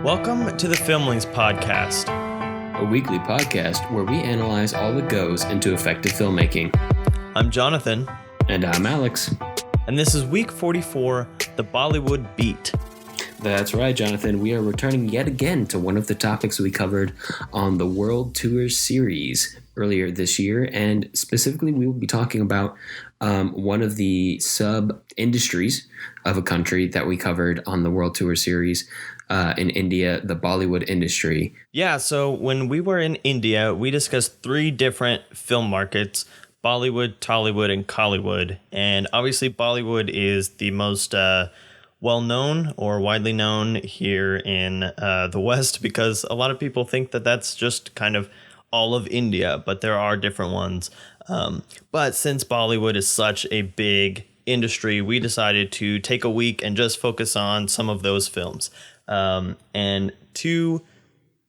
Welcome to the Filmlings Podcast, a weekly podcast where we analyze all that goes into effective filmmaking. I'm Jonathan. And I'm Alex. And this is week 44, the Bollywood Beat. That's right, Jonathan. We are returning yet again to one of the topics we covered on the World Tour series earlier this year. And specifically, we will be talking about one of the sub-industries of a country that we covered on the World Tour series in India, the Bollywood industry. Yeah, so when we were in India, we discussed three different film markets: Bollywood, Tollywood, and Collywood. And obviously, Bollywood is the most well-known or widely known here in the West, because a lot of people think that that's just kind of all of India, but there are different ones. But since Bollywood is such a big industry, we decided to take a week and just focus on some of those films. And two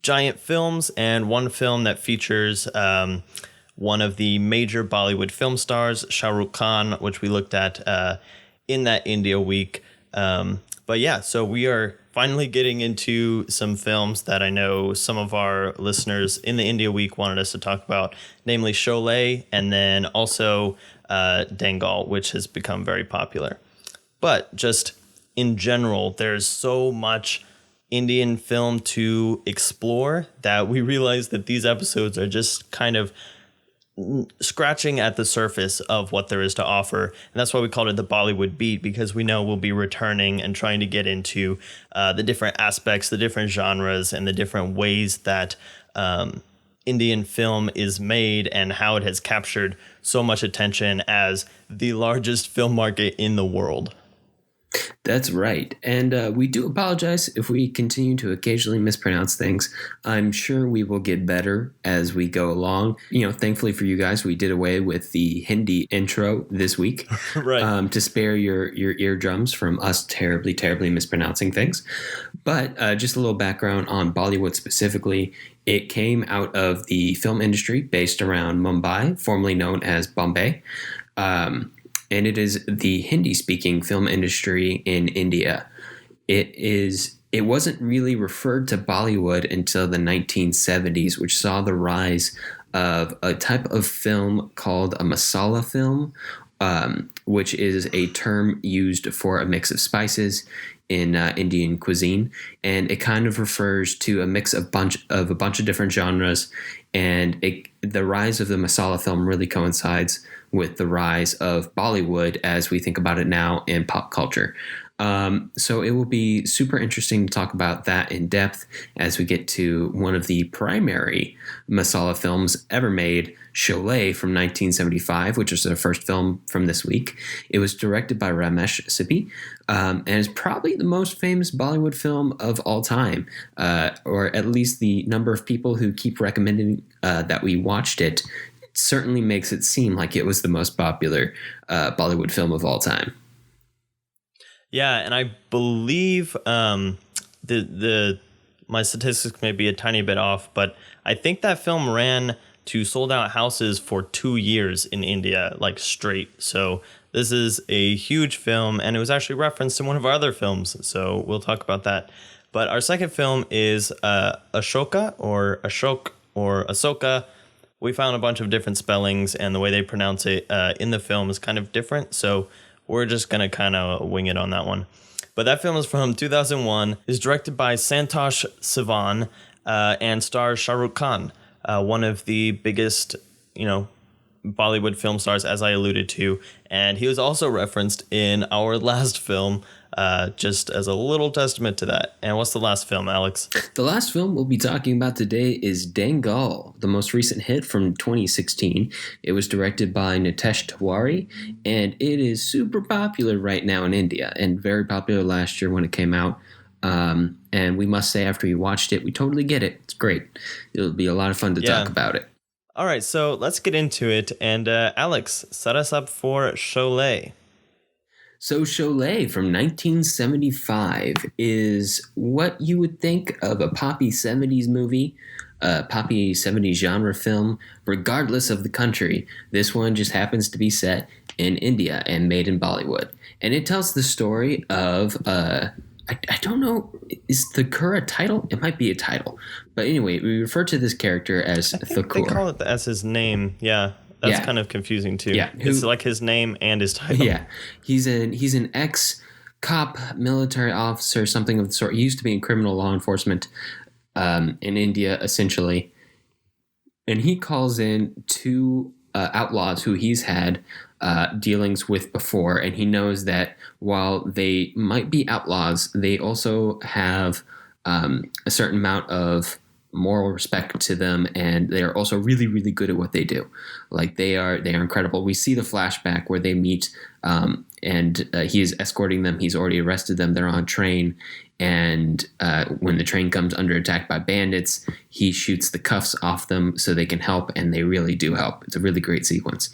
giant films and one film that features one of the major Bollywood film stars, Shah Rukh Khan, which we looked at in that India week. But yeah, so we are finally getting into some films that I know some of our listeners in the India week wanted us to talk about, namely Sholay and then also Dangal, which has become very popular. But just in general, there's so much Indian film to explore that we realize that these episodes are just kind of scratching at the surface of what there is to offer. And that's why we called it the Bollywood Beat, because we know we'll be returning and trying to get into the different aspects, the different genres, and the different ways that Indian film is made and how it has captured so much attention as the largest film market in the world. That's right. And we do apologize if we continue to occasionally mispronounce things. I'm sure we will get better as we go along. You know, thankfully for you guys, we did away with the Hindi intro this week Right. To spare your eardrums from us terribly mispronouncing things. But just a little background on Bollywood specifically. It came out of the film industry based around Mumbai, formerly known as Bombay. And it is the Hindi-speaking film industry in India. It wasn't really referred to Bollywood until the 1970s, which saw the rise of a type of film called a masala film, which is a term used for a mix of spices in Indian cuisine, and it kind of refers to a mix of a bunch of different genres. And the rise of the masala film really coincides with the rise of Bollywood as we think about it now in pop culture. So it will be super interesting to talk about that in depth as we get to one of the primary masala films ever made, Sholay from 1975, which was the first film from this week. It was directed by Ramesh Sippy, and is probably the most famous Bollywood film of all time, or at least the number of people who keep recommending that we watched it certainly makes it seem like it was the most popular Bollywood film of all time. Yeah, and I believe my statistics may be a tiny bit off, but I think that film ran to sold out houses for 2 years in India, like straight. So this is a huge film, and it was actually referenced in one of our other films. So we'll talk about that. But our second film is Asoka or Ashok or Asoka. We found a bunch of different spellings, and the way they pronounce it in the film is kind of different. So we're just going to kind of wing it on that one. But that film is from 2001, is directed by Santosh Sivan, and stars Shah Rukh Khan, one of the biggest, Bollywood film stars, as I alluded to. And he was also referenced in our last film, just as a little testament to that. And what's the last film, Alex? The last film we'll be talking about today is Dangal, the most recent hit from 2016. It was directed by Nitesh Tiwari, and it is super popular right now in India, and very popular last year when it came out. And we must say, after you watched it, we totally get it. It's great. It'll be a lot of fun to talk about it. All right, so let's get into it. And Alex, set us up for Sholay. So Sholay from 1975 is what you would think of a poppy 70s movie, a poppy 70s genre film, regardless of the country. This one just happens to be set in India and made in Bollywood. And it tells the story of I don't know. Is Thakur a title? It might be a title. But anyway, we refer to this character as I think they Thakur. call it as his name. Yeah, that's Yeah. kind of confusing too. Yeah, It's like his name and his title. Yeah. He's an ex cop, military officer, something of the sort. He used to be in criminal law enforcement in India, essentially. And he calls in two outlaws who he's had dealings with before. And he knows that while they might be outlaws, they also have a certain amount of moral respect to them, and they're also really, really good at what they do. Like they are incredible. We see the flashback where they meet, and he is escorting them. He's already arrested them. They're on a train, and when the train comes under attack by bandits, he shoots the cuffs off them so they can help, and they really do help. It's a really great sequence.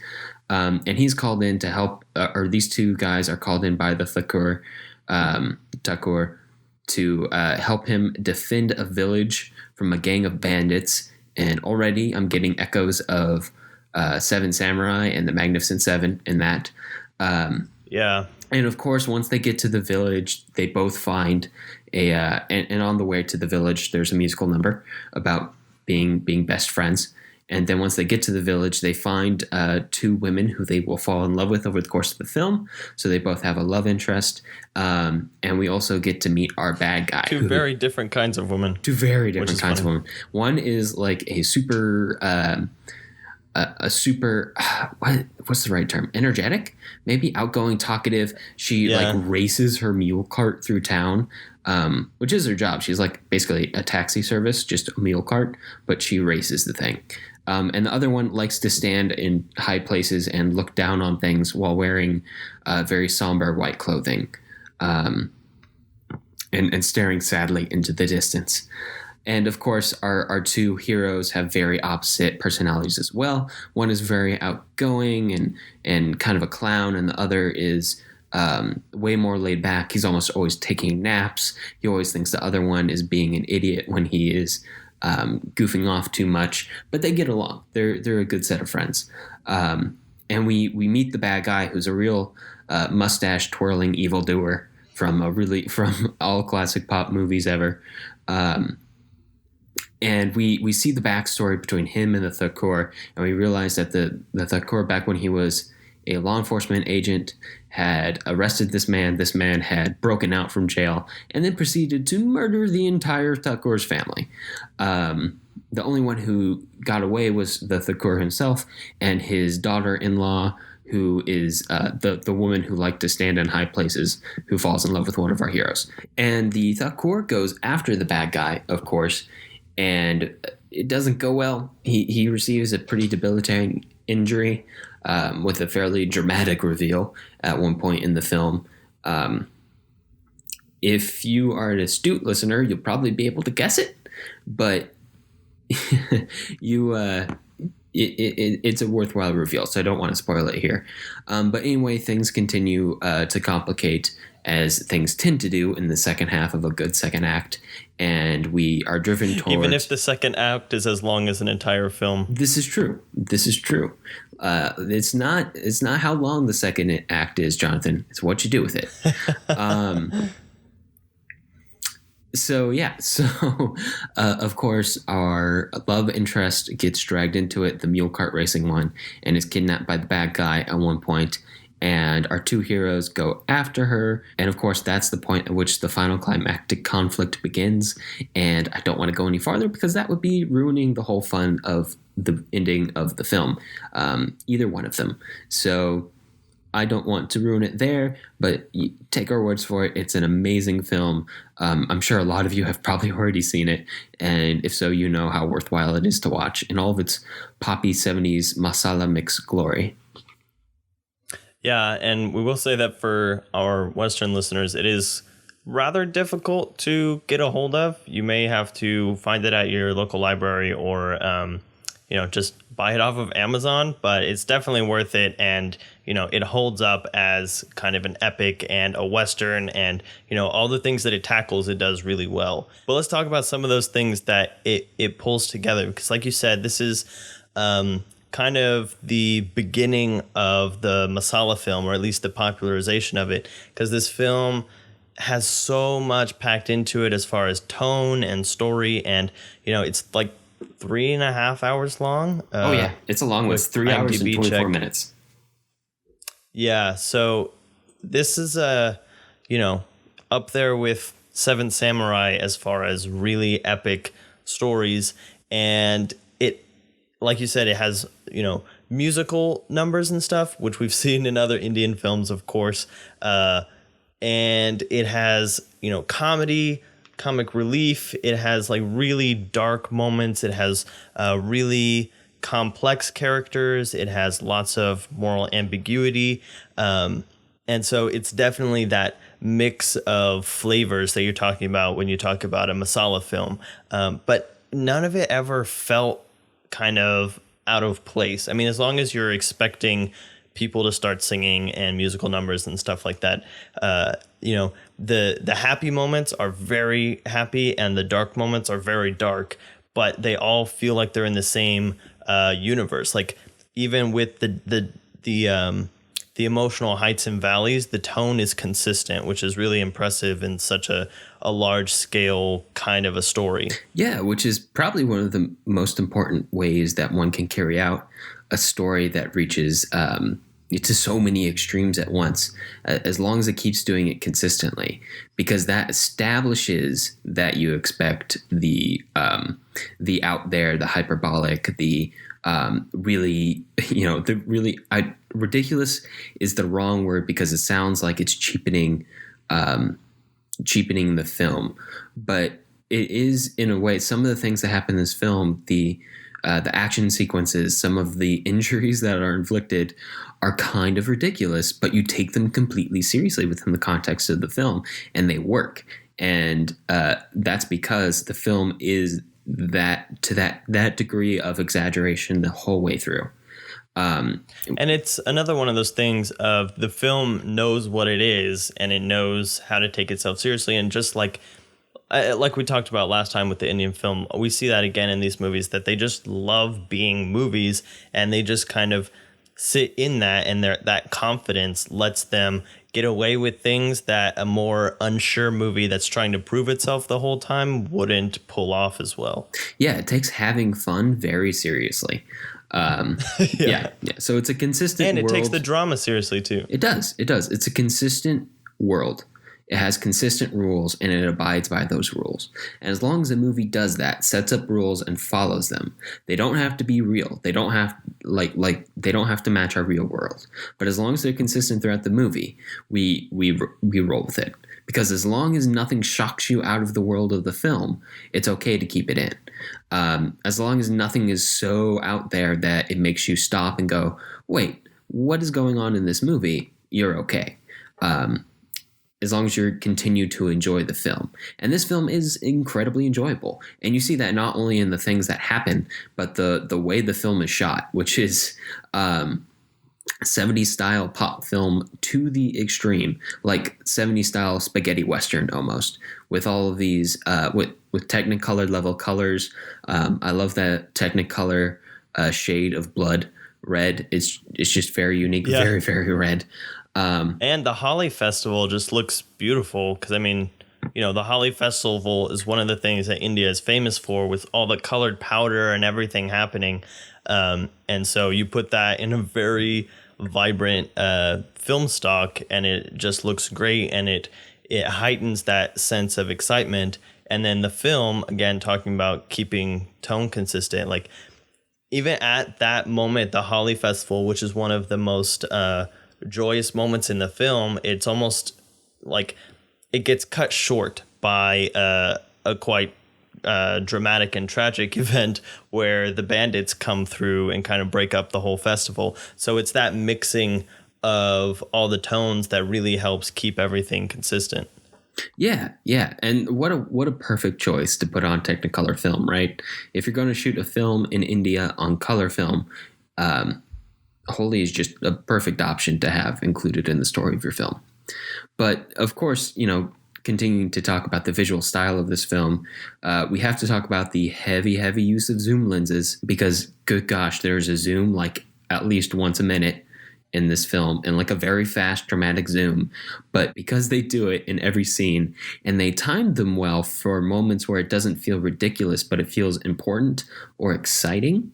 And he's called in to help, or these two guys are called in by the Thakur to help him defend a village from a gang of bandits. And already I'm getting echoes of Seven Samurai and the Magnificent Seven in that. Yeah. And of course, once they get to the village, they both find and on the way to the village, there's a musical number about being best friends. And then once they get to the village, they find two women who they will fall in love with over the course of the film. So they both have a love interest. And we also get to meet our bad guy. Two very different kinds of women. Two very different kinds of women. One is like a super, what's the right term? Energetic? Maybe outgoing, talkative. She like races her mule cart through town. Which is her job. She's like basically a taxi service, just a mule cart, but she races the thing. And the other one likes to stand in high places and look down on things while wearing very somber white clothing, and staring sadly into the distance. And of course, our two heroes have very opposite personalities as well. One is very outgoing and kind of a clown, and the other is way more laid back. He's almost always taking naps. He always thinks the other one is being an idiot when he is goofing off too much. But they get along. They're a good set of friends. And we meet the bad guy, who's a real mustache twirling evildoer from all classic pop movies ever. And we see the backstory between him and the Thakur, and we realize that the Thakur, back when he was a law enforcement agent, had arrested this man. This man had broken out from jail and then proceeded to murder the entire Thakur's family. The only one who got away was the Thakur himself and his daughter-in-law, who is the woman who liked to stand in high places, who falls in love with one of our heroes. And the Thakur goes after the bad guy, of course, and it doesn't go well. He receives a pretty debilitating injury, with a fairly dramatic reveal at one point in the film. If you are an astute listener, you'll probably be able to guess it, but it's a worthwhile reveal, so I don't want to spoil it here. But anyway, things continue to complicate, as things tend to do in the second half of a good second act, and we are driven towards... Even if the second act is as long as an entire film. This is true. It's not how long the second act is, Jonathan. It's what you do with it. So of course, our love interest gets dragged into it, the mule cart racing one, and is kidnapped by the bad guy at one point. And our two heroes go after her. And of course, that's the point at which the final climactic conflict begins. And I don't want to go any farther because that would be ruining the whole fun of the ending of the film, either one of them. So I don't want to ruin it there, but take our words for it. It's an amazing film. I'm sure a lot of you have probably already seen it. And if so, you know how worthwhile it is to watch in all of its poppy 70s masala mix glory. Yeah, and we will say that for our Western listeners, it is rather difficult to get a hold of. You may have to find it at your local library or, just buy it off of Amazon, but it's definitely worth it. And, it holds up as kind of an epic and a Western, and, all the things that it tackles, it does really well. But let's talk about some of those things that it pulls together, because like you said, this is kind of the beginning of the masala film, or at least the popularization of it, because this film has so much packed into it as far as tone and story, and it's like 3.5 hours long. Oh yeah, it's a long one. It's 3 hours and 24 minutes. Yeah, so this is up there with Seven Samurai as far as really epic stories, and it, like you said, it has musical numbers and stuff, which we've seen in other Indian films, of course, and it has comedy, comic relief. It has like really dark moments. It has really complex characters. It has lots of moral ambiguity. And so it's definitely that mix of flavors that you're talking about when you talk about a masala film. But none of it ever felt kind of out of place. I mean, as long as you're expecting people to start singing and musical numbers and stuff like that, the happy moments are very happy and the dark moments are very dark, but they all feel like they're in the same universe. Like even with the emotional heights and valleys, the tone is consistent, which is really impressive in such a large scale kind of a story. Yeah, which is probably one of the most important ways that one can carry out a story that reaches to so many extremes at once, as long as it keeps doing it consistently, because that establishes that you expect the out there, the hyperbolic, the ridiculous is the wrong word because it sounds like it's cheapening the film, but it is in a way. Some of the things that happen in this film, the action sequences, some of the injuries that are inflicted are kind of ridiculous, but you take them completely seriously within the context of the film, and they work. And that's because the film is that degree of exaggeration the whole way through. And it's another one of those things of the film knows what it is and it knows how to take itself seriously. And just like we talked about last time with the Indian film, we see that again in these movies, that they just love being movies and they just kind of sit in that, and that confidence lets them get away with things that a more unsure movie that's trying to prove itself the whole time wouldn't pull off as well. Yeah, it takes having fun very seriously. Yeah. So it's a consistent and it world. takes the drama seriously too. It does. It's a consistent world. It has consistent rules, and it abides by those rules. And as long as a movie does that, sets up rules and follows them, they don't have to be real. They don't have they don't have to match our real world. But as long as they're consistent throughout the movie, we roll with it. Because as long as nothing shocks you out of the world of the film, it's okay to keep it in. As long as nothing is so out there that it makes you stop and go, wait, what is going on in this movie? You're okay. As long as you continue to enjoy the film. And this film is incredibly enjoyable. And you see that not only in the things that happen, but the way the film is shot, which is 70s style pop film to the extreme, like 70s style spaghetti western almost, with all of these with Technicolor level colors. I love that Technicolor shade of blood red. It's just very unique, very, very red. And the Holi Festival just looks beautiful because, I mean, the Holi Festival is one of the things that India is famous for, with all the colored powder and everything happening. And so you put that in a very vibrant film stock and it just looks great, and it heightens that sense of excitement. And then the film, again, talking about keeping tone consistent, like even at that moment, the Holi Festival, which is one of the most joyous moments in the film, it's almost like it gets cut short by a quite dramatic and tragic event where the bandits come through and kind of break up the whole festival. So it's that mixing of all the tones that really helps keep everything consistent. Yeah. And what a perfect choice to put on Technicolor film, right? If you're going to shoot a film in India on color film, Holi is just a perfect option to have included in the story of your film. But of course, continuing to talk about the visual style of this film, we have to talk about the heavy use of zoom lenses, because good gosh, there's a zoom like at least once a minute in this film in like a very fast dramatic zoom, but because they do it in every scene and they timed them well for moments where it doesn't feel ridiculous but it feels important or exciting,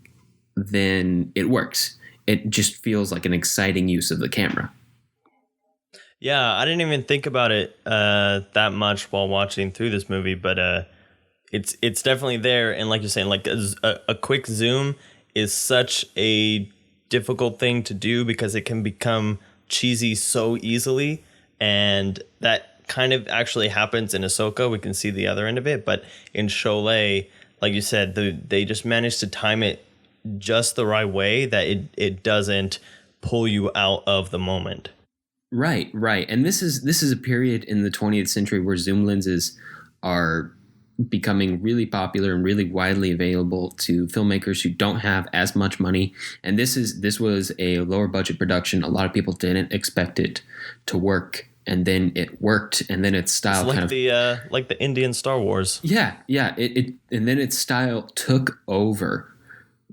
then it works. It just feels like an exciting use of the camera. Yeah, I didn't even think about it that much while watching through this movie, but it's definitely there. And like you're saying, like a quick zoom is such a difficult thing to do because it can become cheesy so easily, and that kind of actually happens in Asoka. We can see the other end of it, but in Sholay, like you said, they just managed to time it just the right way that it doesn't pull you out of the moment. Right, right. And this is a period in the 20th century where zoom lenses are becoming really popular and really widely available to filmmakers who don't have as much money. And this was a lower budget production. A lot of people didn't expect it to work, and then it worked, and then its style It's like the Indian Star Wars. Yeah. It and then its style took over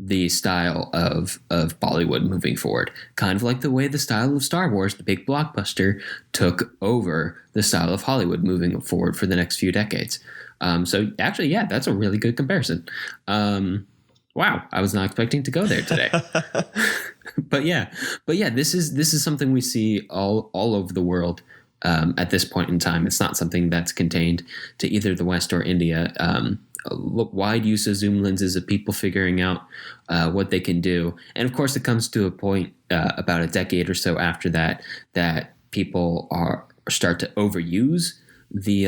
the style of Bollywood moving forward, kind of like the way the style of Star Wars, the big blockbuster, took over the style of Hollywood moving forward for the next few decades. So actually, yeah, that's a really good comparison. Wow, I was not expecting to go there today. but yeah, this is something we see all over the world at this point in time. It's not something that's contained to either the West or India. Wide use of zoom lenses of people figuring out what they can do, and of course, it comes to a point about a decade or so after that people start to overuse the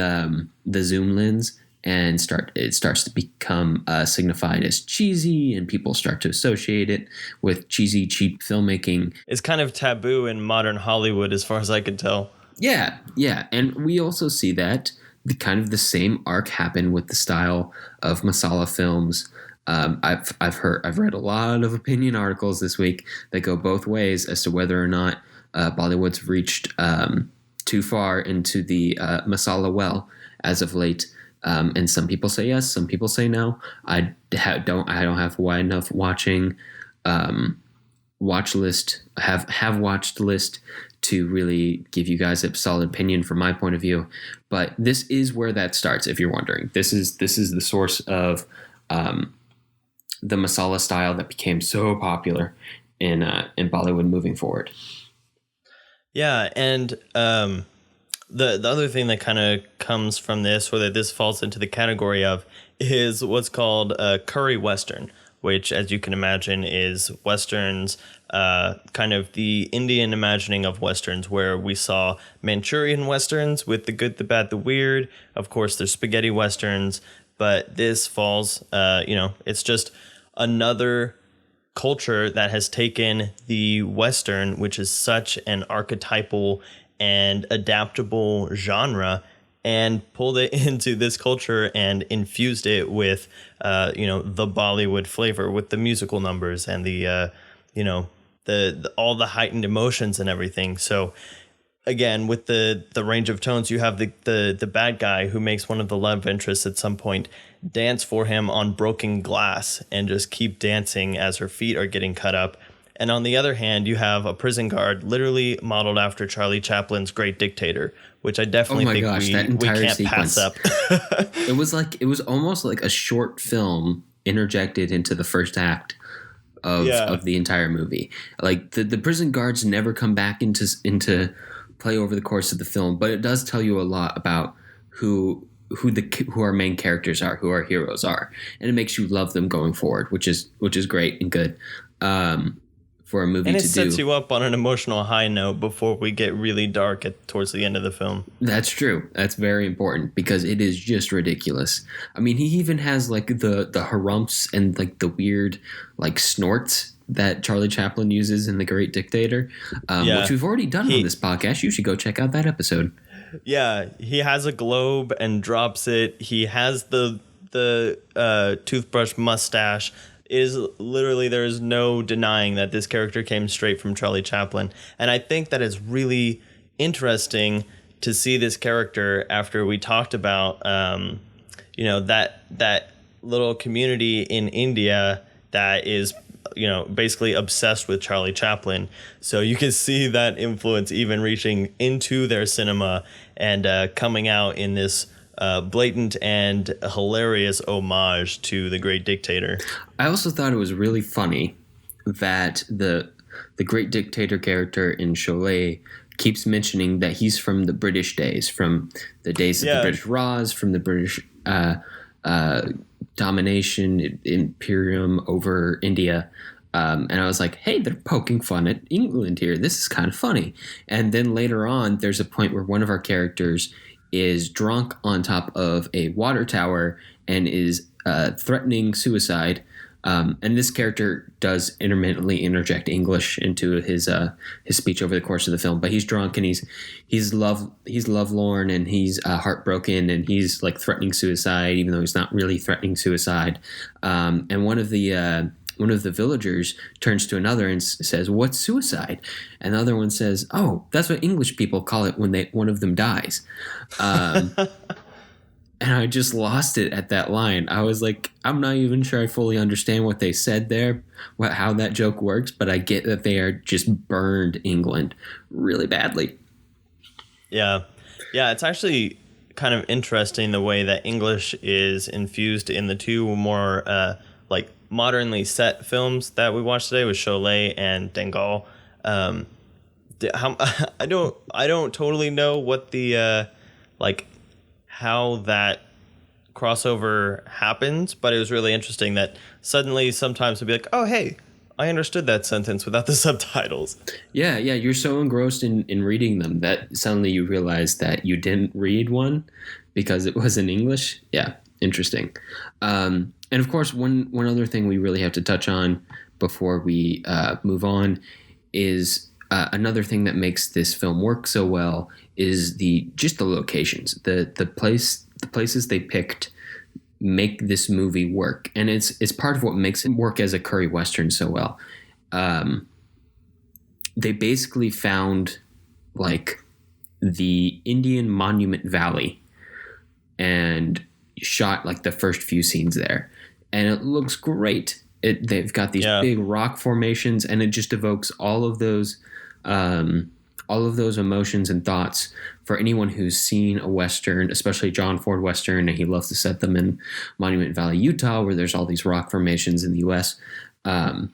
zoom lens, and it starts to become signified as cheesy, and people start to associate it with cheesy, cheap filmmaking. It's kind of taboo in modern Hollywood, as far as I can tell. Yeah, and we also see that the same arc happen with the style of masala films. I've read a lot of opinion articles this week that go both ways as to whether or not Bollywood's reached too far into the masala well as of late. And some people say yes, some people say no. I don't have a wide enough watch list to really give you guys a solid opinion from my point of view. But this is where that starts, if you're wondering. This is the source of the masala style that became so popular in Bollywood moving forward. Yeah, and the other thing that kind of comes from this, or that this falls into the category of, is what's called curry western, which, as you can imagine, is westerns, kind of the Indian imagining of westerns, where we saw Manchurian westerns with the good, the bad, the weird. Of course, there's spaghetti westerns, but this falls, it's just another culture that has taken the western, which is such an archetypal and adaptable genre, and pulled it into this culture and infused it with, the Bollywood flavor, with the musical numbers and the all the heightened emotions and everything. So again, with the range of tones, you have the bad guy who makes one of the love interests at some point dance for him on broken glass and just keep dancing as her feet are getting cut up. And on the other hand, you have a prison guard literally modeled after Charlie Chaplin's Great Dictator, which I definitely think we can't pass up. It was almost like a short film interjected into the first act of the entire movie. Like the prison guards never come back into play over the course of the film, but it does tell you a lot about who our main characters are, who our heroes are, and it makes you love them going forward, which is great and good. For a movie to do. And it sets you up on an emotional high note before we get really dark towards the end of the film. That's true. That's very important because it is just ridiculous. I mean, he even has like the harumphs and like the weird like snorts that Charlie Chaplin uses in The Great Dictator, which we've already done on this podcast. You should go check out that episode. Yeah, he has a globe and drops it. He has the toothbrush mustache. Is literally, there is no denying that this character came straight from Charlie Chaplin. And I think that it's really interesting to see this character after we talked about, that little community in India that is basically obsessed with Charlie Chaplin. So you can see that influence even reaching into their cinema and coming out in this blatant and hilarious homage to the great dictator. I also thought it was really funny that the great dictator character in Sholay keeps mentioning that he's from the British days, from the days of the British Raj, from the British domination, imperium over India. And I was like, hey, they're poking fun at England here. This is kind of funny. And then later on, there's a point where one of our characters is drunk on top of a water tower and is threatening suicide. And this character does intermittently interject English into his speech over the course of the film. But he's drunk and he's lovelorn and he's heartbroken and he's like threatening suicide, even though he's not really threatening suicide. And one of the villagers turns to another and says, "What's suicide?" And the other one says, "Oh, that's what English people call it when one of them dies." And I just lost it at that line. I was like, I'm not even sure I fully understand what they said there, how that joke works, but I get that they are just burned England really badly. Yeah. Yeah, it's actually kind of interesting the way that English is infused in the two more like modernly set films that we watched today with Sholay and Dangal. I don't totally know what the how that crossover happens, but it was really interesting that suddenly sometimes it'd be like, oh, hey, I understood that sentence without the subtitles. Yeah, you're so engrossed in reading them that suddenly you realize that you didn't read one because it was in English. Yeah, interesting. And of course, one other thing we really have to touch on before we move on is another thing that makes this film work so well is the locations. The places they picked make this movie work, and it's part of what makes it work as a curry western so well. They basically found like the Indian Monument Valley and shot like the first few scenes there, and it looks great. They've got these big rock formations, and it just evokes all of those emotions and thoughts for anyone who's seen a Western, especially John Ford Western, and he loves to set them in Monument Valley, Utah, where there's all these rock formations in the U.S. And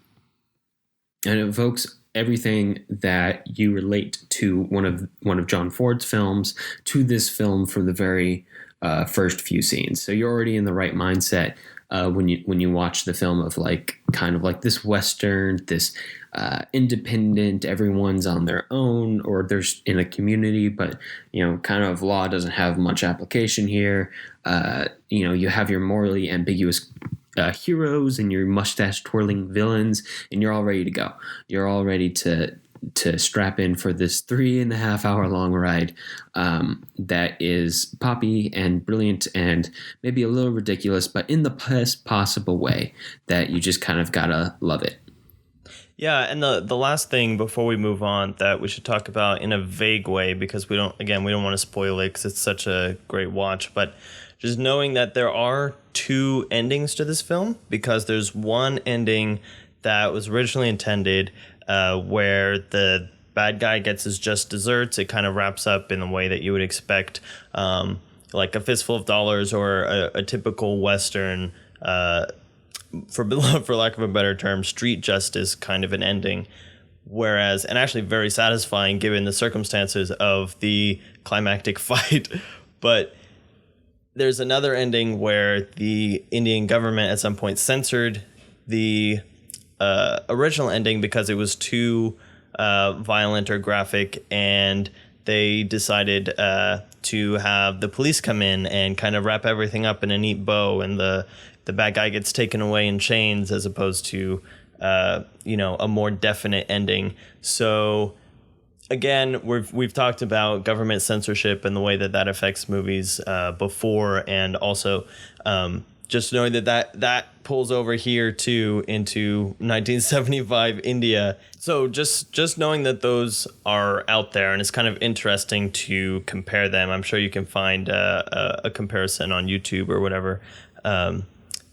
it evokes everything that you relate to one of John Ford's films to this film from the very first few scenes. So you're already in the right mindset when you watch the film of like kind of like this Western, this independent, everyone's on their own or there's in a community, but kind of law doesn't have much application here. You have your morally ambiguous heroes and your mustache twirling villains, and you're all ready to go. You're all ready to strap in for this 3.5 hour long ride that is poppy and brilliant and maybe a little ridiculous, but in the best possible way that you just kind of gotta love it. Yeah, and the last thing before we move on that we should talk about in a vague way, because we don't want to spoil it because it's such a great watch, but just knowing that there are two endings to this film, because there's one ending that was originally intended where the bad guy gets his just desserts. It kind of wraps up in the way that you would expect, like a fistful of dollars or a typical Western, for lack of a better term, street justice kind of an ending. Whereas, and actually very satisfying given the circumstances of the climactic fight. But there's another ending where the Indian government at some point censored the original ending because it was too violent or graphic, and they decided to have the police come in and kind of wrap everything up in a neat bow, and the bad guy gets taken away in chains as opposed to a more definite ending. So again, we've talked about government censorship and the way that affects movies before, and also just knowing that pulls over here too into 1975 India. So just knowing that those are out there, and it's kind of interesting to compare them. I'm sure you can find a comparison on YouTube or whatever.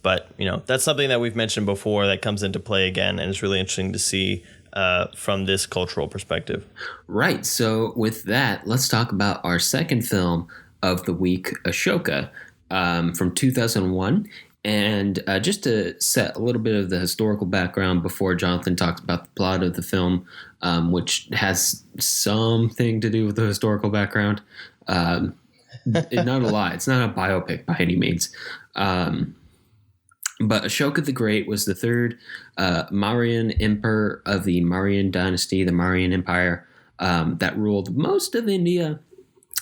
But, that's something that we've mentioned before that comes into play again, and it's really interesting to see from this cultural perspective. Right. So with that, let's talk about our second film of the week, Ashoka, from 2001. And just to set a little bit of the historical background before Jonathan talks about the plot of the film, which has something to do with the historical background. Not a lot. It's not a biopic by any means. But Ashoka the Great was the third Mauryan emperor of the Mauryan dynasty, the Mauryan Empire, that ruled most of India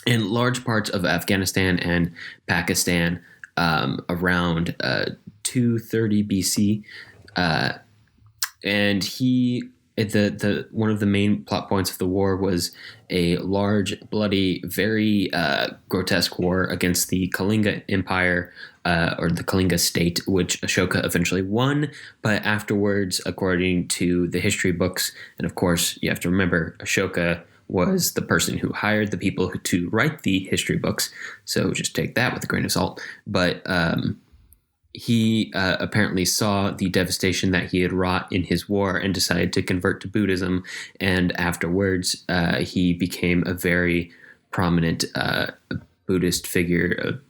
and large parts of Afghanistan and Pakistan around 230 BC. And the one of the main plot points of the war was a large, bloody, very grotesque war against the Kalinga Empire, or the Kalinga state, which Ashoka eventually won. But afterwards, according to the history books, and of course, you have to remember, Ashoka was the person who hired the people to write the history books. So just take that with a grain of salt. But he apparently saw the devastation that he had wrought in his war and decided to convert to Buddhism. And afterwards, he became a very prominent Buddhist figure,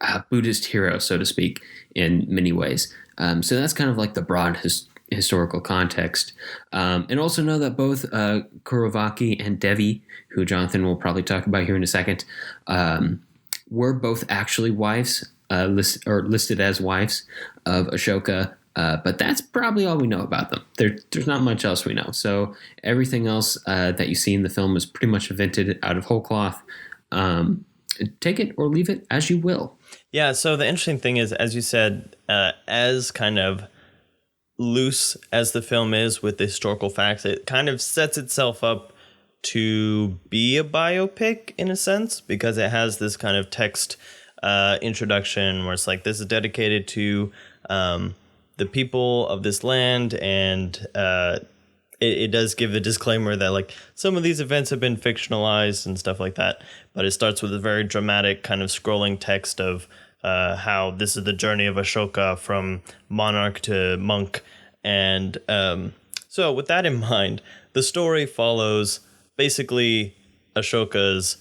a Buddhist hero, so to speak, in many ways. So that's kind of like the broad historical context. And also know that both Kauravaki and Devi, who Jonathan will probably talk about here in a second, were both actually wives, listed as wives of Ashoka. But that's probably all we know about them. There's not much else we know. So everything else that you see in the film is pretty much invented out of whole cloth. Take it or leave it as you will. Yeah, so the interesting thing is, as you said, as kind of loose as the film is with the historical facts, it kind of sets itself up to be a biopic in a sense, because it has this kind of text introduction where it's like, this is dedicated to the people of this land, and it does give a disclaimer that like some of these events have been fictionalized and stuff like that, but it starts with a very dramatic kind of scrolling text of how this is the journey of Ashoka from monarch to monk. And so with that in mind, the story follows basically Ashoka's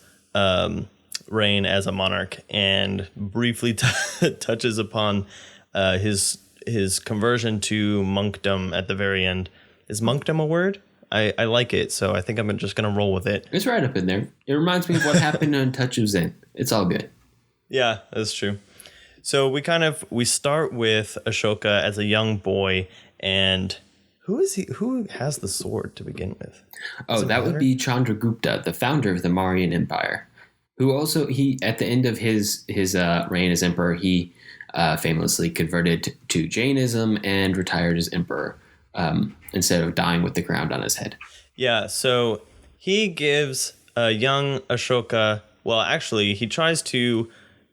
reign as a monarch, and briefly touches upon his conversion to monkdom at the very end. Is monkdom a word? I like it, so I think I'm just going to roll with it. It's right up in there. It reminds me of what happened on Touch of Zen. It's all good. Yeah, that's true. So we start with Ashoka as a young boy, and who is he? Who has the sword to begin with? Oh, that would be Chandragupta, the founder of the Mauryan Empire, who also, at the end of his reign as emperor, he famously converted to Jainism and retired as emperor, instead of dying with the crown on his head. Yeah, so he gives a young Ashoka, well, actually, he tries to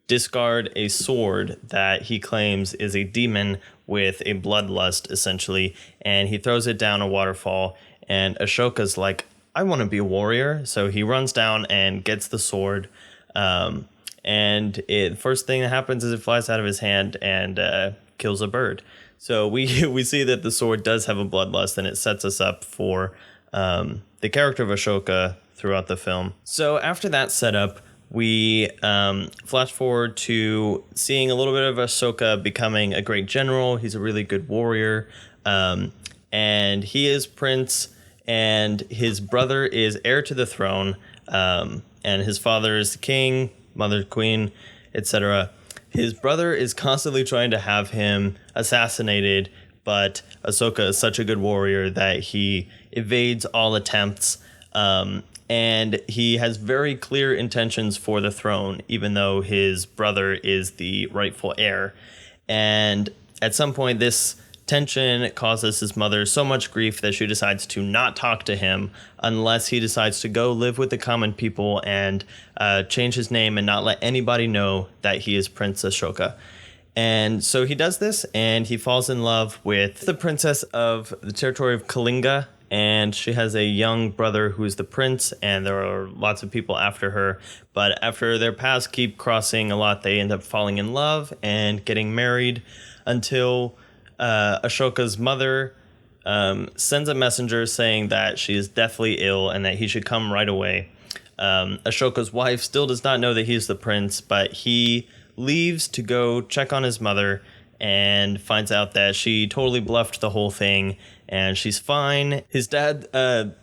discard a sword that he claims is a demon with a bloodlust, essentially, and he throws it down a waterfall, and Ashoka's like, I want to be a warrior, so he runs down and gets the sword, and first thing that happens is it flies out of his hand and kills a bird. So we see that the sword does have a bloodlust, and it sets us up for the character of Ashoka throughout the film. So after that setup, we flash forward to seeing a little bit of Ashoka becoming a great general. He's a really good warrior, and he is prince, and his brother is heir to the throne, and his father is the king, mother queen, etc. His brother is constantly trying to have him assassinated, but Asoka is such a good warrior that he evades all attempts, and he has very clear intentions for the throne, even though his brother is the rightful heir. And at some point, this tension causes his mother so much grief that she decides to not talk to him unless he decides to go live with the common people and change his name and not let anybody know that he is Prince Ashoka. And so he does this, and he falls in love with the princess of the territory of Kalinga, and she has a young brother who is the prince, and there are lots of people after her. But after their paths keep crossing a lot, they end up falling in love and getting married until Ashoka's mother sends a messenger saying that she is deathly ill and that he should come right away. Ashoka's wife still does not know that he's the prince, but he leaves to go check on his mother and finds out that she totally bluffed the whole thing and she's fine. His dad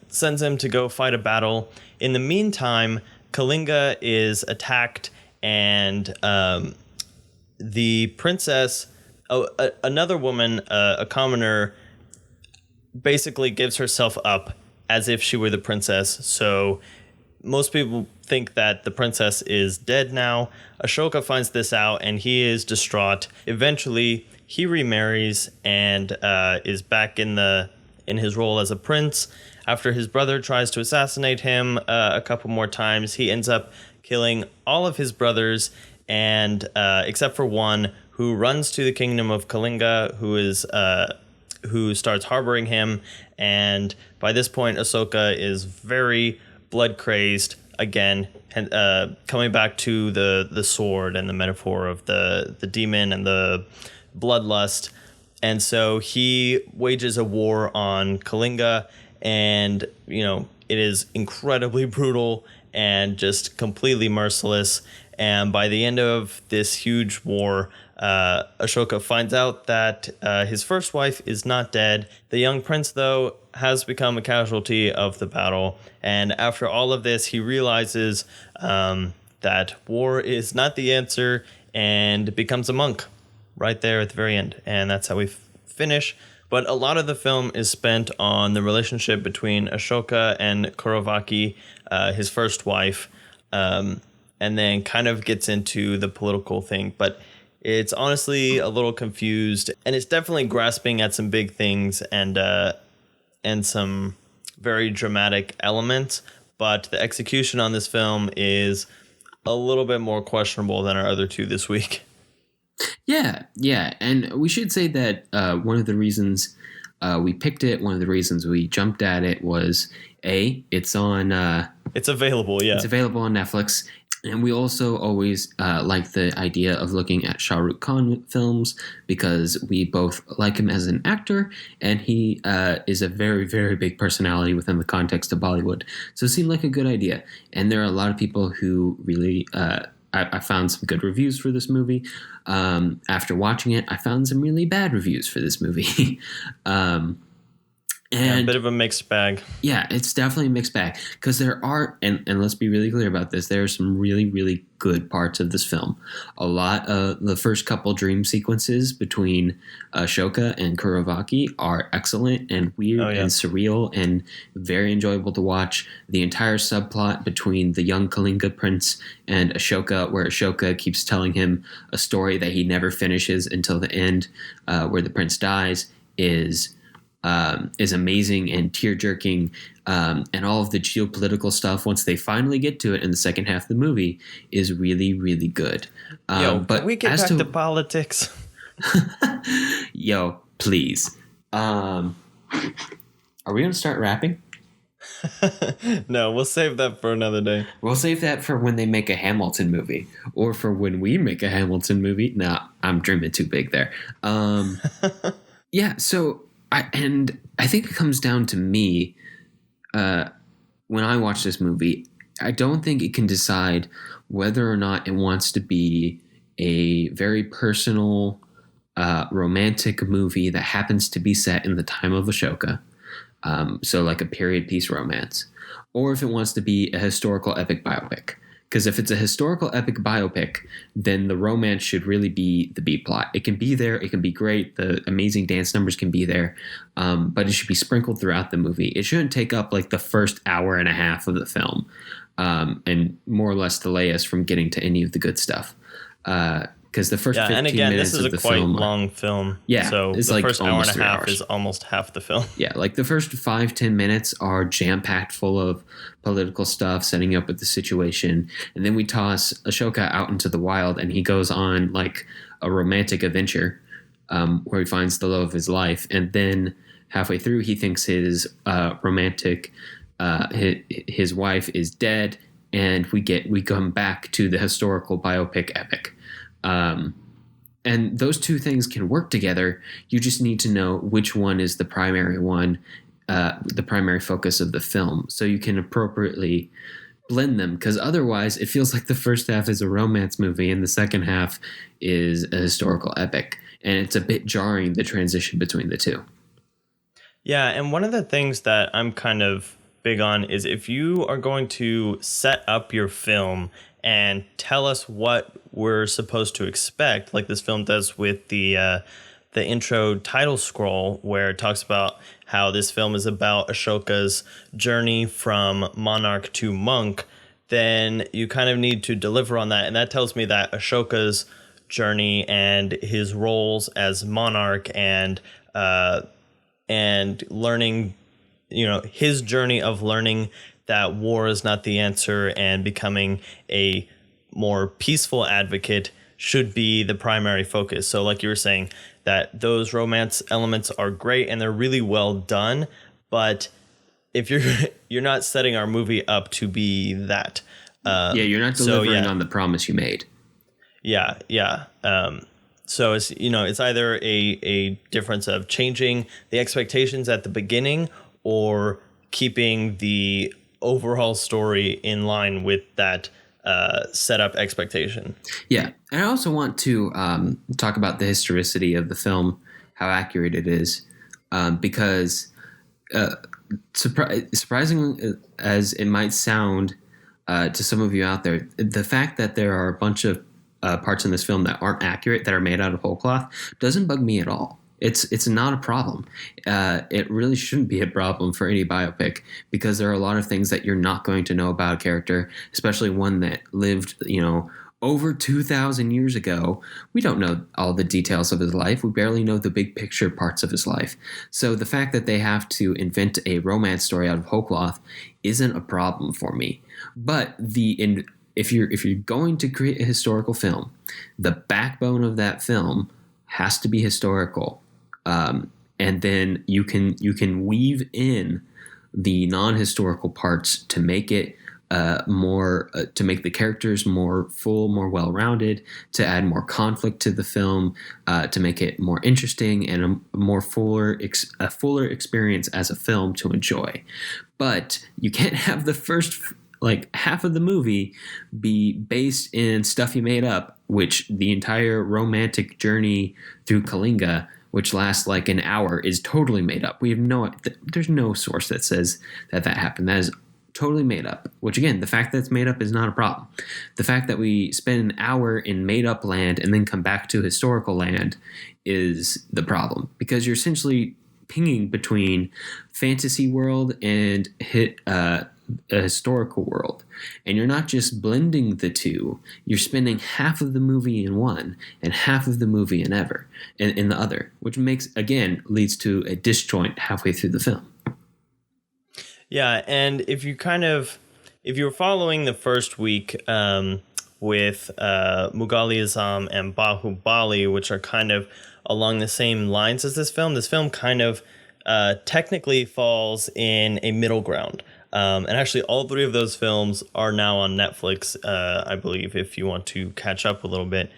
sends him to go fight a battle. In the meantime, Kalinga is attacked, and the princess, another woman, a commoner, basically gives herself up as if she were the princess. So most people think that the princess is dead now. Ashoka finds this out and he is distraught. Eventually, he remarries and is back in his role as a prince. After his brother tries to assassinate him a couple more times, he ends up killing all of his brothers, and except for one, who runs to the kingdom of Kalinga, who starts harboring him. And by this point, Asoka is very blood crazed again, coming back to the sword and the metaphor of the demon and the bloodlust. And so he wages a war on Kalinga, and it is incredibly brutal and just completely merciless. And by the end of this huge war, Ashoka finds out that his first wife is not dead. The young prince, though, has become a casualty of the battle. And after all of this, he realizes that war is not the answer and becomes a monk right there at the very end. And that's how we finish. But a lot of the film is spent on the relationship between Ashoka and Kauravaki, his first wife, and then kind of gets into the political thing. But it's honestly a little confused, and it's definitely grasping at some big things and some very dramatic elements. But the execution on this film is a little bit more questionable than our other two this week. Yeah. And we should say that one of the reasons we picked it, one of the reasons we jumped at it was, it's on... it's available, yeah. It's available on Netflix. And we also always like the idea of looking at Shah Rukh Khan films because we both like him as an actor, and he is a very, very big personality within the context of Bollywood. So it seemed like a good idea. And there are a lot of people who really... I found some good reviews for this movie. After watching it, I found some really bad reviews for this movie. And a bit of a mixed bag. Yeah, it's definitely a mixed bag. Because there are, and let's be really clear about this, there are some really, really good parts of this film. A lot of the first couple dream sequences between Ashoka and Kauravaki are excellent and weird and surreal and very enjoyable to watch. The entire subplot between the young Kalinga prince and Ashoka, where Ashoka keeps telling him a story that he never finishes until the end, where the prince dies, is amazing and tear-jerking, and all of the geopolitical stuff once they finally get to it in the second half of the movie is really, really good. But can we get back to politics? Yo, please. Are we going to start rapping? No, we'll save that for another day. We'll save that for when they make a Hamilton movie, or for when we make a Hamilton movie. Nah, I'm dreaming too big there. Yeah, so... I think it comes down to me, when I watch this movie, I don't think it can decide whether or not it wants to be a very personal, romantic movie that happens to be set in the time of Ashoka, so like a period piece romance, or if it wants to be a historical epic biopic. Because if it's a historical epic biopic, then the romance should really be the B plot. It can be there. It can be great. The amazing dance numbers can be there. But it should be sprinkled throughout the movie. It shouldn't take up like the first hour and a half of the film and more or less delay us from getting to any of the good stuff. Because the first 15 and again, minutes this is of the a quite film, long film. Yeah, so it's the like first hour and a half hours. is almost half the film. Yeah, like the first 5-10 minutes are jam-packed full of political stuff, setting up with the situation, and then we toss Ashoka out into the wild, and he goes on like a romantic adventure where he finds the love of his life, and then halfway through, he thinks his his wife is dead, and we come back to the historical biopic epic. And those two things can work together. You just need to know which one is the primary one, the primary focus of the film, so you can appropriately blend them. Because otherwise, it feels like the first half is a romance movie and the second half is a historical epic, and it's a bit jarring, the transition between the two. Yeah, and one of the things that I'm kind of big on is if you are going to set up your film and tell us what we're supposed to expect, like this film does with the intro title scroll, where it talks about how this film is about Ashoka's journey from monarch to monk, then you kind of need to deliver on that. And that tells me that Ashoka's journey and his roles as monarch and learning, his journey of learning that war is not the answer and becoming a more peaceful advocate should be the primary focus. So like you were saying, that those romance elements are great and they're really well done, but if you're not setting our movie up to be that. You're not delivering on the promise you made. Yeah. So it's it's either a difference of changing the expectations at the beginning or keeping the overall story in line with that setup expectation. Yeah, and I also want to talk about the historicity of the film, how accurate it is, because surprising as it might sound to some of you out there, the fact that there are a bunch of parts in this film that aren't accurate, that are made out of whole cloth, doesn't bug me at all. It's not a problem. It really shouldn't be a problem for any biopic, because there are a lot of things that you're not going to know about a character, especially one that lived, over 2,000 years ago. We don't know all the details of his life. We barely know the big picture parts of his life. So the fact that they have to invent a romance story out of whole cloth isn't a problem for me. But if you're going to create a historical film, the backbone of that film has to be historical. And then you can weave in the non-historical parts to make it to make the characters more full, more well-rounded, to add more conflict to the film, to make it more interesting and a fuller experience as a film to enjoy. But you can't have the first half of the movie be based in stuff you made up, which the entire romantic journey through Kalinga, which lasts like an hour, is totally made up. There's no source that says that happened. That is totally made up, which again, the fact that it's made up is not a problem. The fact that we spend an hour in made up land and then come back to historical land is the problem, because you're essentially pinging between fantasy world and a historical world, and you're not just blending the two. You're spending half of the movie in one and half of the movie in the other, which leads to a disjoint halfway through the film. Yeah, and if you were following the first week with Mughal Azam and Bahubali, which are kind of along the same lines as this film kind of technically falls in a middle ground. And actually, all three of those films are now on Netflix, I believe, if you want to catch up a little bit.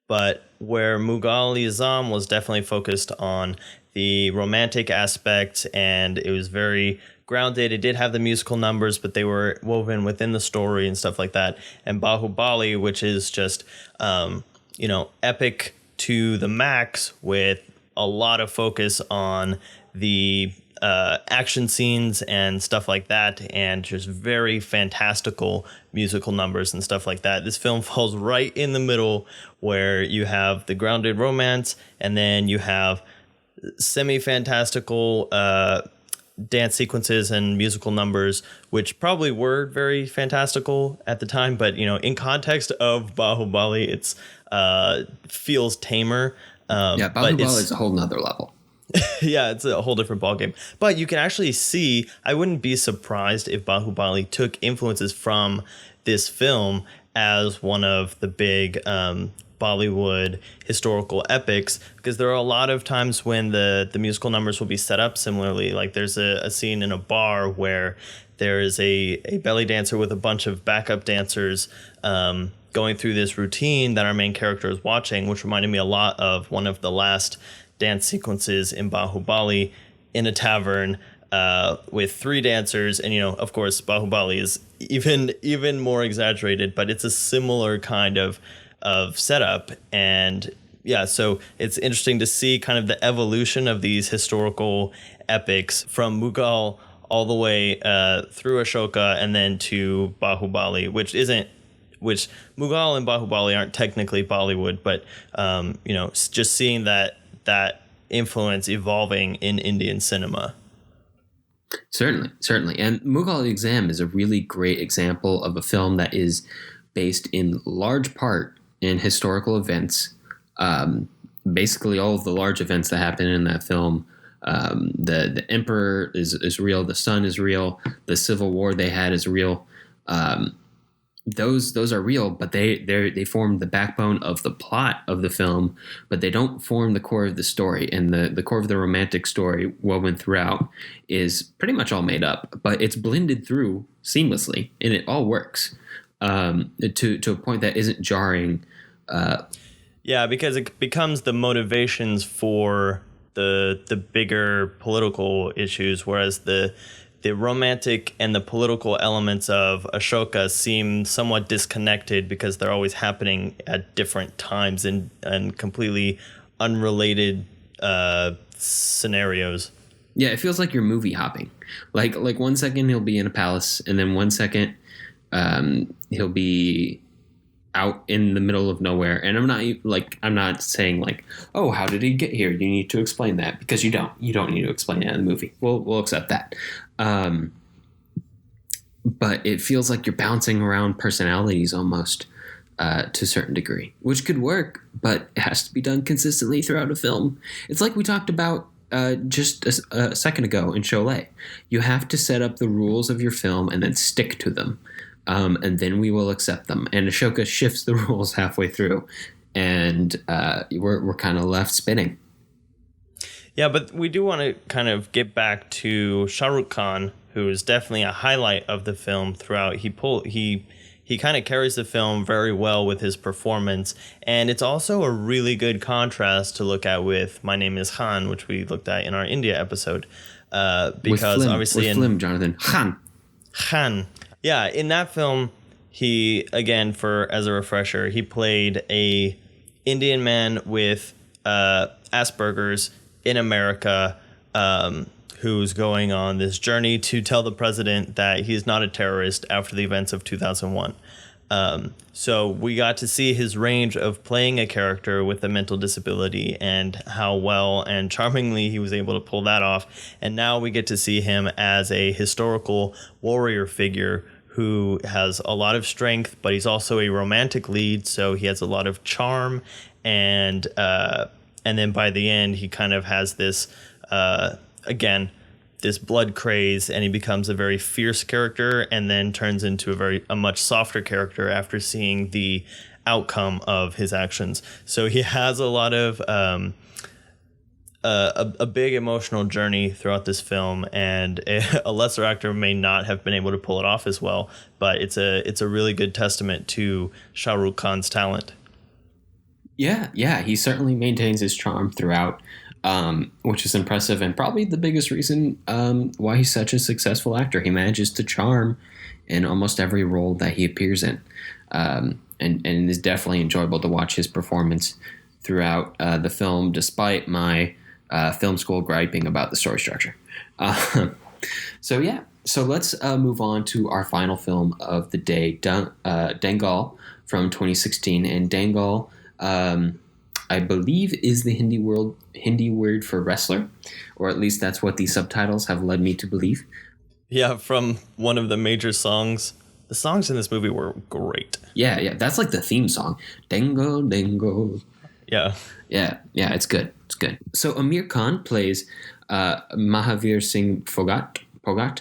But where Mughal Azam was definitely focused on the romantic aspect, and it was very grounded. It did have the musical numbers, but they were woven within the story and stuff like that. And Bahubali, which is just, epic to the max, with a lot of focus on the action scenes and stuff like that, and just very fantastical musical numbers and stuff like that. This film falls right in the middle, where you have the grounded romance, and then you have semi-fantastical dance sequences and musical numbers, which probably were very fantastical at the time, but in context of Bahubali, it's feels tamer. Bahubali is a whole nother level. Yeah, it's a whole different ballgame. But you can actually see, I wouldn't be surprised if Bahubali took influences from this film as one of the big Bollywood historical epics, because there are a lot of times when the musical numbers will be set up similarly. Like there's a scene in a bar where there is a belly dancer with a bunch of backup dancers going through this routine that our main character is watching, which reminded me a lot of one of the last dance sequences in Bahubali in a tavern with 3 dancers. And, of course, Bahubali is even more exaggerated, but it's a similar kind of setup. And yeah, so it's interesting to see kind of the evolution of these historical epics from Mughal all the way through Ashoka and then to Bahubali, which Mughal and Bahubali aren't technically Bollywood, but just seeing that influence evolving in Indian cinema. Certainly. And Mughal Exam is a really great example of a film that is based in large part in historical events. Basically all of the large events that happen in that film. The emperor is real. The sun is real. The civil war they had is real. Those are real, but they form the backbone of the plot of the film, but they don't form the core of the story. And the core of the romantic story woven throughout is pretty much all made up, but it's blended through seamlessly, and it all works to a point that isn't jarring. Yeah, because it becomes the motivations for the bigger political issues, whereas the romantic and the political elements of Ashoka seem somewhat disconnected because they're always happening at different times and completely unrelated scenarios. Yeah, it feels like you're movie hopping. Like 1 second he'll be in a palace, and then 1 second he'll be out in the middle of nowhere. And I'm not saying like, oh, how did he get here? You need to explain that, because you don't need to explain it in the movie. We'll accept that. But it feels like you're bouncing around personalities almost to a certain degree, which could work, but it has to be done consistently throughout a film. It's like we talked about just a second ago in Sholay. You have to set up the rules of your film and then stick to them. And then we will accept them. And Ashoka shifts the rules halfway through, and we're kind of left spinning. Yeah, but we do want to kind of get back to Shah Rukh Khan, who is definitely a highlight of the film throughout. He kind of carries the film very well with his performance, and it's also a really good contrast to look at with My Name is Khan, which we looked at in our India episode. Because obviously with Flim, Jonathan. Khan. Yeah, in that film, he, again, as a refresher, he played a Indian man with Asperger's in America, who's going on this journey to tell the president that he's not a terrorist after the events of 2001. So we got to see his range of playing a character with a mental disability and how well and charmingly he was able to pull that off. And now we get to see him as a historical warrior figure who has a lot of strength, but he's also a romantic lead, so he has a lot of charm. And then by the end, he kind of has this, this blood craze, and he becomes a very fierce character and then turns into a much softer character after seeing the outcome of his actions. So he has a lot of a big emotional journey throughout this film, and a lesser actor may not have been able to pull it off as well, but it's a really good testament to Shah Rukh Khan's talent. Yeah, he certainly maintains his charm throughout, which is impressive, and probably the biggest reason why he's such a successful actor. He manages to charm in almost every role that he appears in, and it is definitely enjoyable to watch his performance throughout the film, despite my film school griping about the story structure. So let's move on to our final film of the day, Dangal from 2016, and Dangal, I believe, is the Hindi word for wrestler, or at least that's what the subtitles have led me to believe. Yeah, from one of the major songs. The songs in this movie were great. Yeah, that's like the theme song. Dangal, Dangal. Yeah, it's good. So Amir Khan plays Mahavir Singh Phogat.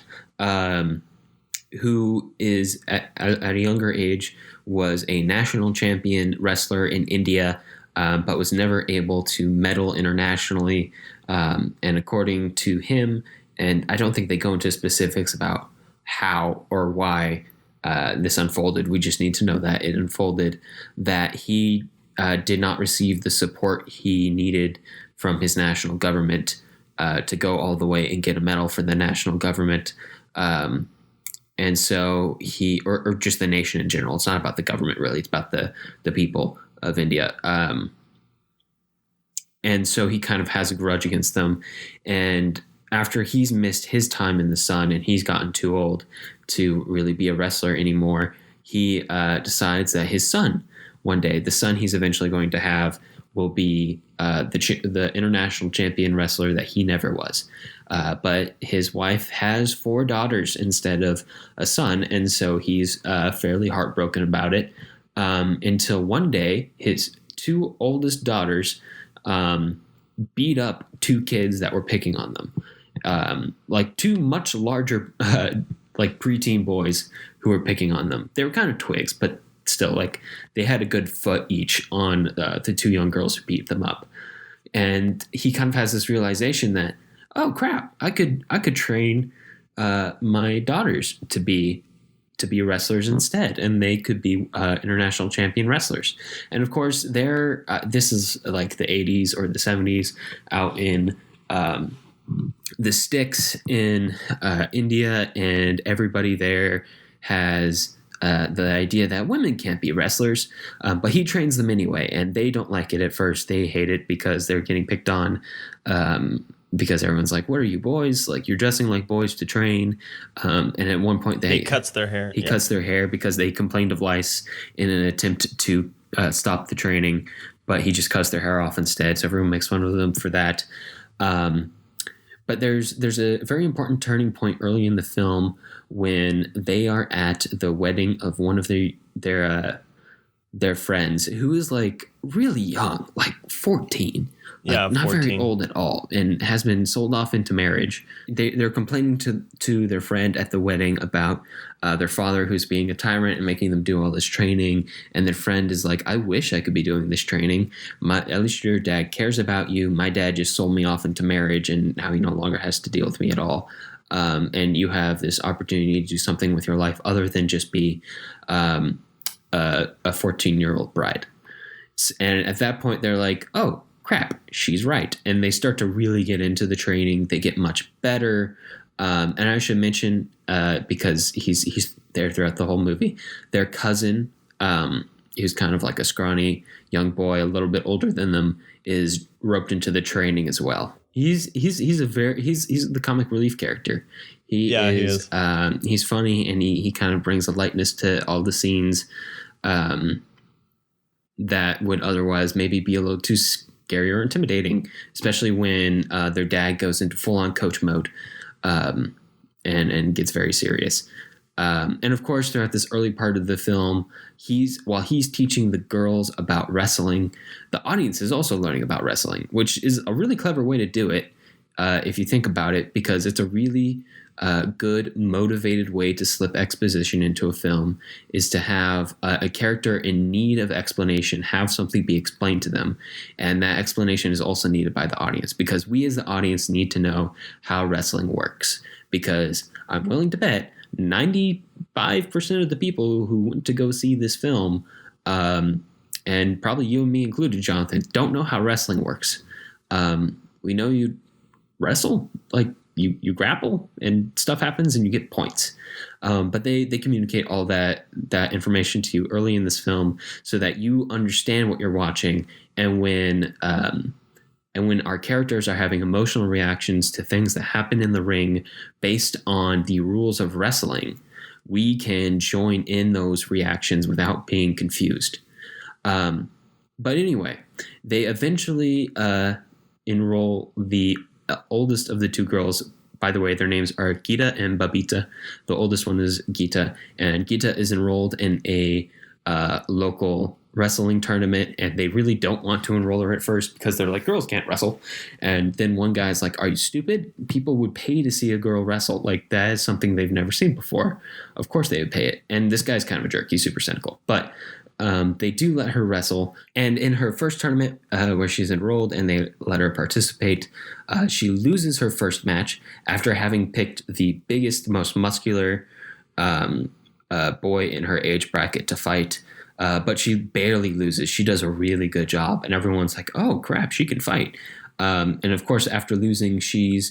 who is at a younger age was a national champion wrestler in India, but was never able to medal internationally. And according to him, and I don't think they go into specifics about how or why this unfolded. We just need to know that it unfolded, that he did not receive the support he needed from his national government to go all the way and get a medal for the national government. And so he, or just the nation in general, it's not about the government really, it's about the people of India. And so he kind of has a grudge against them. And after he's missed his time in the sun and he's gotten too old to really be a wrestler anymore, he decides that his son, one day, the son he's eventually going to have, will be the international champion wrestler that he never was. But his wife has 4 daughters instead of a son, and so he's fairly heartbroken about it, until one day his 2 oldest daughters beat up 2 kids that were picking on them. Like 2 much larger like preteen boys who were picking on them. They were kind of twigs, but still, like, they had a good foot each on the 2 young girls who beat them up. And he kind of has this realization that, oh crap, I could train my daughters to be wrestlers instead, and they could be international champion wrestlers. And of course, this is like the 80s or the 70s out in the sticks in India, and everybody there has the idea that women can't be wrestlers, but he trains them anyway, and they don't like it at first. They hate it because they're getting picked on, because everyone's like, what are you boys? Like, you're dressing like boys to train. And at one point he cuts their hair. He cuts their hair because they complained of lice in an attempt to stop the training, but he just cuts their hair off instead. So everyone makes fun of them for that. But there's a very important turning point early in the film when they are at the wedding of one of their friends, who is like really young, like 14. Yeah, not 14. Very old at all, and has been sold off into marriage. They're complaining to their friend at the wedding about their father, who's being a tyrant and making them do all this training. And their friend is like, I wish I could be doing this training. At least your dad cares about you. My dad just sold me off into marriage, and now he no longer has to deal with me at all. And you have this opportunity to do something with your life other than just be a 14-year-old bride. And at that point, they're like, oh, crap, she's right. And they start to really get into the training. They get much better. And I should mention, because he's there throughout the whole movie, their cousin, who's kind of like a scrawny young boy, a little bit older than them, is roped into the training as well. He's the comic relief character. He is. He's funny, and he kind of brings a lightness to all the scenes that would otherwise maybe be a little too scary or intimidating, especially when their dad goes into full-on coach mode and gets very serious. And of course, throughout this early part of the film, while he's teaching the girls about wrestling, the audience is also learning about wrestling, which is a really clever way to do it, if you think about it, because it's a really good, motivated way to slip exposition into a film, is to have a character in need of explanation have something be explained to them. And that explanation is also needed by the audience, because we as the audience need to know how wrestling works. Because I'm willing to bet 95% of the people who went to go see this film, and probably you and me included, Jonathan, don't know how wrestling works. We know you wrestle, like you grapple and stuff happens and you get points. But they communicate all that information to you early in this film so that you understand what you're watching. And when our characters are having emotional reactions to things that happen in the ring based on the rules of wrestling, we can join in those reactions without being confused. But anyway, they eventually enroll the oldest of the 2 girls. By the way, their names are Geeta and Babita. The oldest one is Geeta, and Geeta is enrolled in a local wrestling tournament, and they really don't want to enroll her at first because they're like, girls can't wrestle. And then one guy's like, are you stupid? People would pay to see a girl wrestle. Like, that is something they've never seen before. Of course they would pay it. And this guy's kind of a jerk. He's super cynical. But they do let her wrestle. And in her first tournament where she's enrolled and they let her participate, she loses her first match after having picked the biggest, most muscular boy in her age bracket to fight. But she barely loses. She does a really good job. And everyone's like, oh, crap, she can fight. And of course, after losing, she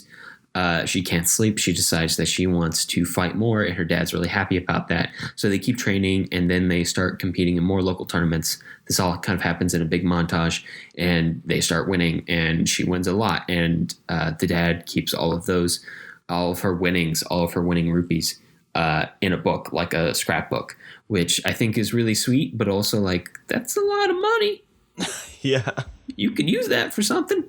can't sleep. She decides that she wants to fight more, and her dad's really happy about that. So they keep training, and then they start competing in more local tournaments. This all kind of happens in a big montage, and they start winning, and she wins a lot. And the dad keeps all of her winning rupees in a book, like a scrapbook, which I think is really sweet, but also like, that's a lot of money. Yeah. You could use that for something.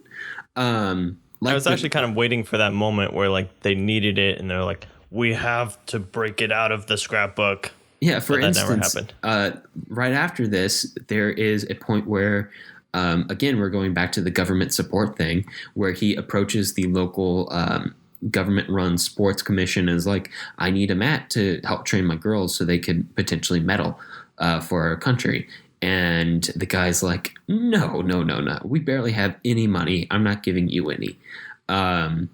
I was actually kind of waiting for that moment where like they needed it and they're like, we have to break it out of the scrapbook. Yeah, for instance, that never happened. Right after this, there is a point where, again, we're going back to the government support thing, where he approaches the local government-run sports commission and is like, I need a mat to help train my girls so they could potentially medal for our country. And the guy's like, no. We barely have any money. I'm not giving you any. And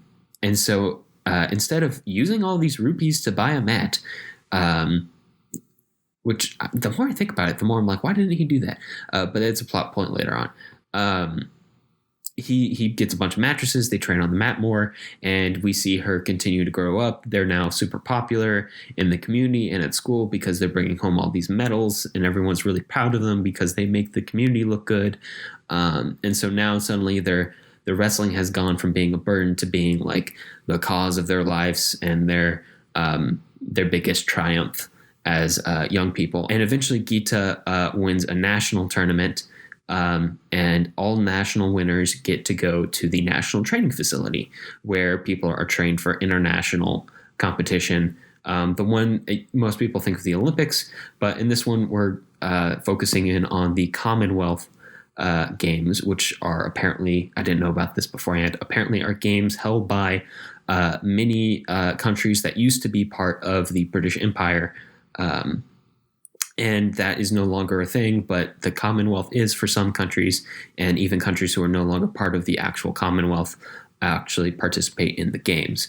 so instead of using all these rupees to buy a mat, which the more I think about it, the more I'm like, why didn't he do that? But it's a plot point later on. He gets a bunch of mattresses. They train on the mat more, and we see her continue to grow up. They're now super popular in the community and at school because they're bringing home all these medals, and everyone's really proud of them because they make the community look good. And so now suddenly the wrestling has gone from being a burden to being like the cause of their lives and their biggest triumph as young people. And eventually Gita wins a national tournament. And all national winners get to go to the national training facility where people are trained for international competition. The one most people think of the Olympics, but in this one we're focusing in on the Commonwealth Games, which are apparently, I didn't know about this beforehand, apparently are games held by many countries that used to be part of the British Empire. And that is no longer a thing, but the Commonwealth is for some countries, and even countries who are no longer part of the actual Commonwealth actually participate in the games,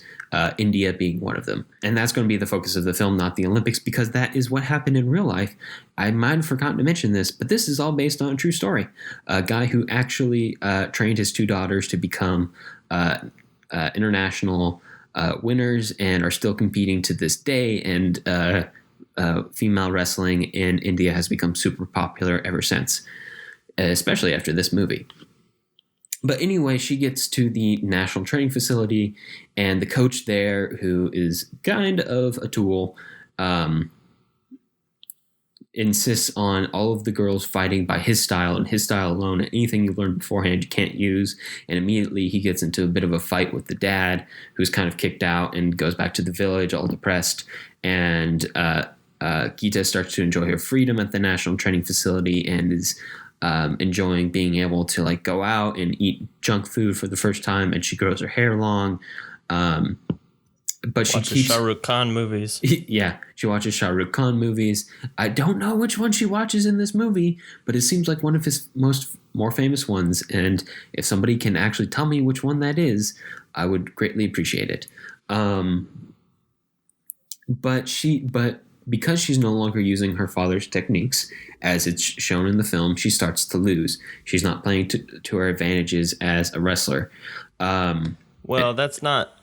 India being one of them. And that's going to be the focus of the film, not the Olympics, because that is what happened in real life. I might have forgotten to mention this, but this is all based on a true story. A guy who actually trained his two daughters to become international winners and are still competing to this day, and female wrestling in India has become super popular ever since, especially after this movie. But anyway, she gets to the national training facility, and the coach there, who is kind of a tool, insists on all of the girls fighting by his style and his style alone. Anything you learned beforehand you can't use. And immediately he gets into a bit of a fight with the dad, who's kind of kicked out and goes back to the village all depressed. And Gita starts to enjoy her freedom at the national training facility and is enjoying being able to like go out and eat junk food for the first time, and she grows her hair long. But she watches keeps Shah Rukh Khan movies. Yeah, she watches Shah Rukh Khan movies. I don't know which one she watches in this movie, but it seems like one of his more famous ones. And if somebody can actually tell me which one that is, I would greatly appreciate it. But because she's no longer using her father's techniques, as it's shown in the film, she starts to lose. She's not playing to her advantages as a wrestler. Well, that's not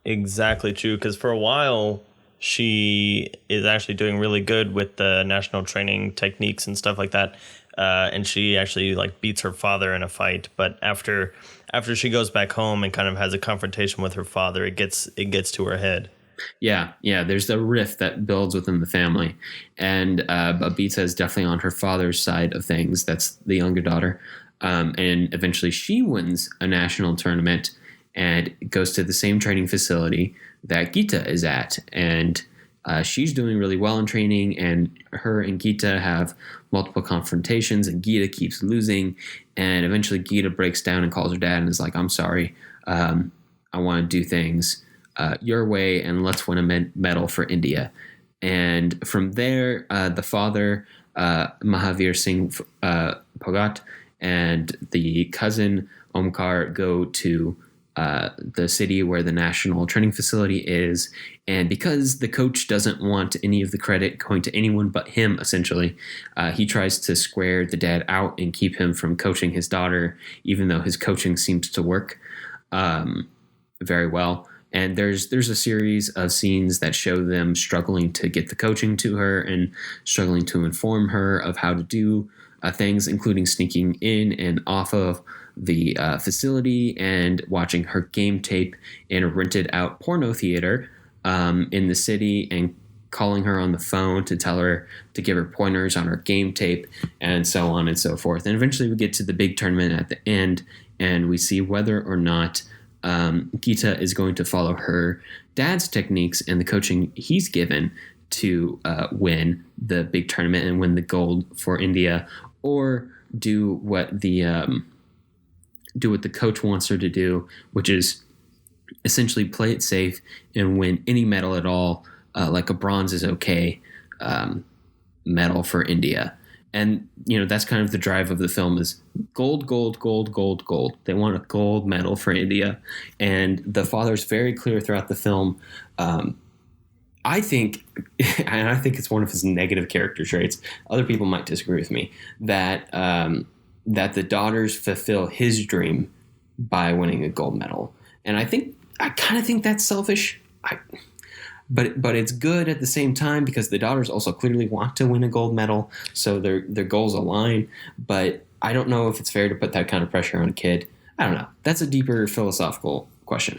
exactly true, because for a while she is actually doing really good with the national training techniques and stuff like that. And she actually like beats her father in a fight. But after she goes back home and kind of has a confrontation with her father, it gets to her head. Yeah. There's a rift that builds within the family, and Babita is definitely on her father's side of things. That's the younger daughter, and eventually she wins a national tournament and goes to the same training facility that Gita is at, and she's doing really well in training, and her and Gita have multiple confrontations, and Gita keeps losing, and eventually Gita breaks down and calls her dad and is like, I'm sorry, I want to do things your way, and let's win a medal for India. And from there, the father, Mahavir Singh Bhogat, and the cousin Omkar go to the city where the national training facility is. And because the coach doesn't want any of the credit going to anyone but him, essentially, he tries to square the dad out and keep him from coaching his daughter, even though his coaching seems to work very well. And there's a series of scenes that show them struggling to get the coaching to her and struggling to inform her of how to do things, including sneaking in and off of the facility and watching her game tape in a rented out porno theater in the city, and calling her on the phone to tell her to give her pointers on her game tape, and so on and so forth. And eventually we get to the big tournament at the end, and we see whether or not Gita is going to follow her dad's techniques and the coaching he's given to win the big tournament and win the gold for India, or do what the coach wants her to do, which is essentially play it safe and win any medal at all, like a bronze is okay medal for India. And, that's kind of the drive of the film is gold, gold, gold, gold, gold. They want a gold medal for India. And the father's very clear throughout the film. I think it's one of his negative character traits. Other people might disagree with me that the daughters fulfill his dream by winning a gold medal. And I kind of think that's selfish. But it's good at the same time because the daughters also clearly want to win a gold medal, so their goals align. But I don't know if it's fair to put that kind of pressure on a kid. I don't know. That's a deeper philosophical question.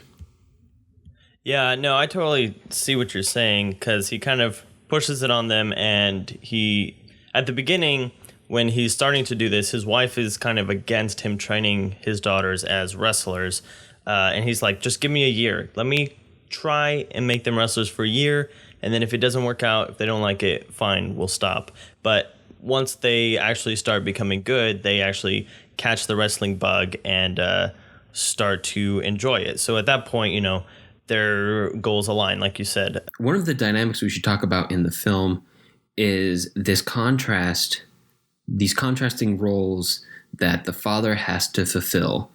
Yeah, no, I totally see what you're saying, because he kind of pushes it on them, and he, at the beginning, when he's starting to do this, his wife is kind of against him training his daughters as wrestlers, and he's like, just give me a year. Let me try and make them wrestlers for a year, and then if it doesn't work out, if they don't like it, fine, we'll stop. But once they actually start becoming good, they actually catch the wrestling bug and start to enjoy it. So at that point, their goals align, like you said. One of the dynamics we should talk about in the film is this contrast, these contrasting roles that the father has to fulfill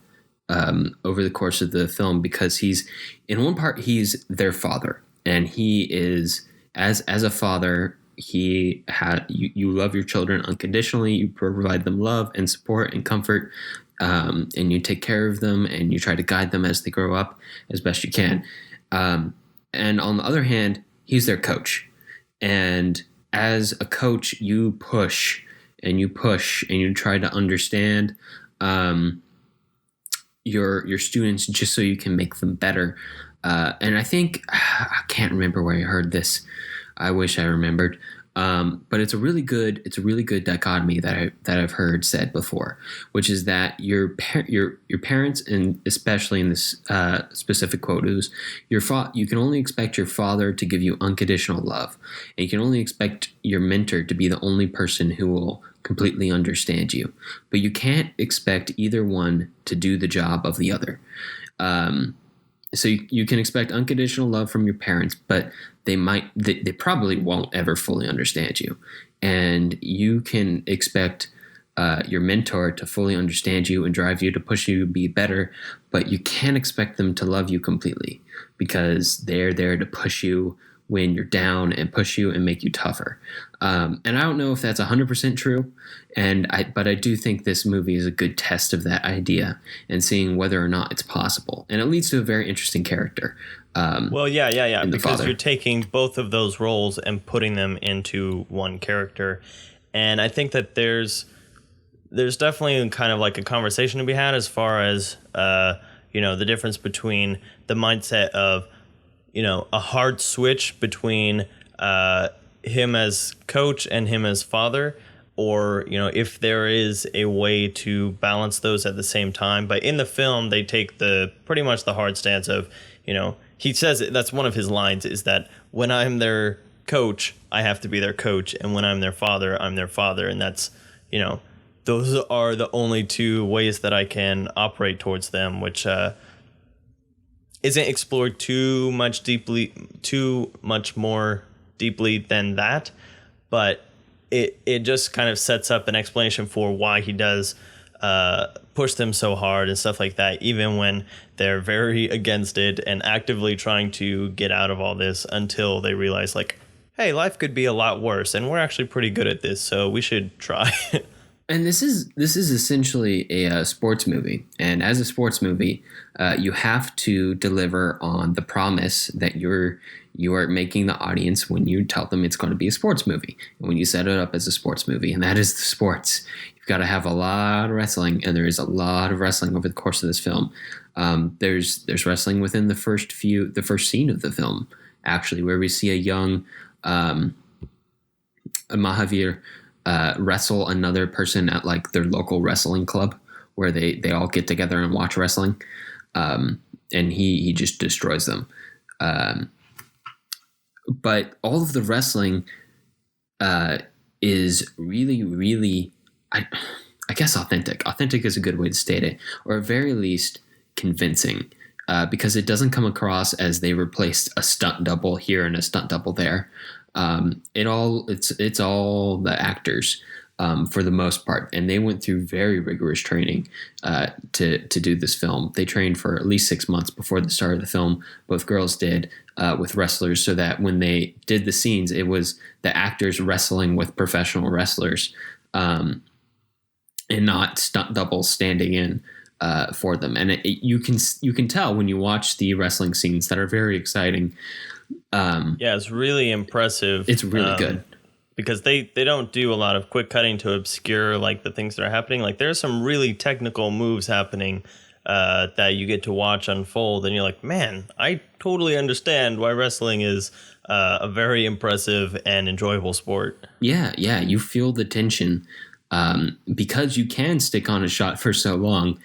over the course of the film, because he's, in one part, he's their father, and he is, as a father, you love your children unconditionally, you provide them love and support and comfort, and you take care of them, and you try to guide them as they grow up as best you can. And on the other hand, he's their coach, and as a coach, you push and you try to understand your students just so you can make them better. And I think, I can't remember where I heard this. I wish I remembered. But it's a really good dichotomy that I've heard said before, which is that your parents, and especially in this specific quote, is you can only expect your father to give you unconditional love, and you can only expect your mentor to be the only person who will completely understand you, but you can't expect either one to do the job of the other. So you can expect unconditional love from your parents, but they probably won't ever fully understand you. And you can expect your mentor to fully understand you and drive you to push you to be better, but you can't expect them to love you completely, because they're there to push you when you're down and push you and make you tougher. And I don't know if that's 100% true, but I do think this movie is a good test of that idea and seeing whether or not it's possible. And it leads to a very interesting character. Yeah. Because you're taking both of those roles and putting them into one character. And I think that there's definitely kind of like a conversation to be had as far as, the difference between the mindset of, a hard switch between him as coach and him as father, or, if there is a way to balance those at the same time. But in the film, they take pretty much the hard stance of, he says that's one of his lines, is that when I'm their coach, I have to be their coach, and when I'm their father, I'm their father, and that's, you know, those are the only two ways that I can operate towards them, which isn't explored too much more deeply than that, but it just kind of sets up an explanation for why he does push them so hard and stuff like that, even when they're very against it and actively trying to get out of all this, until they realize, like, hey, life could be a lot worse, and we're actually pretty good at this, so we should try. And this is essentially a sports movie, and as a sports movie, you have to deliver on the promise that you are making the audience when you tell them it's going to be a sports movie, and when you set it up as a sports movie, and that is the sports. You've got to have a lot of wrestling, and there is a lot of wrestling over the course of this film. There's wrestling within the first scene of the film, actually, where we see a young Mahavir wrestle another person at like their local wrestling club, where they all get together and watch wrestling, and he just destroys them. But all of the wrestling is really, really, I guess authentic. Authentic is a good way to state it, or at very least convincing, because it doesn't come across as they replaced a stunt double here and a stunt double there. It's all the actors for the most part, and they went through very rigorous training to do this film. They trained for at least 6 months before the start of the film. Both girls did, with wrestlers, so that when they did the scenes, it was the actors wrestling with professional wrestlers, and not stunt doubles standing in for them. And you can tell when you watch the wrestling scenes that are very exciting. Yeah, it's really impressive. It's really good, because they don't do a lot of quick cutting to obscure like the things that are happening. Like there's some really technical moves happening that you get to watch unfold, and you're like, man, I totally understand why wrestling is a very impressive and enjoyable sport. Yeah, you feel the tension. Because you can stick on a shot for so long,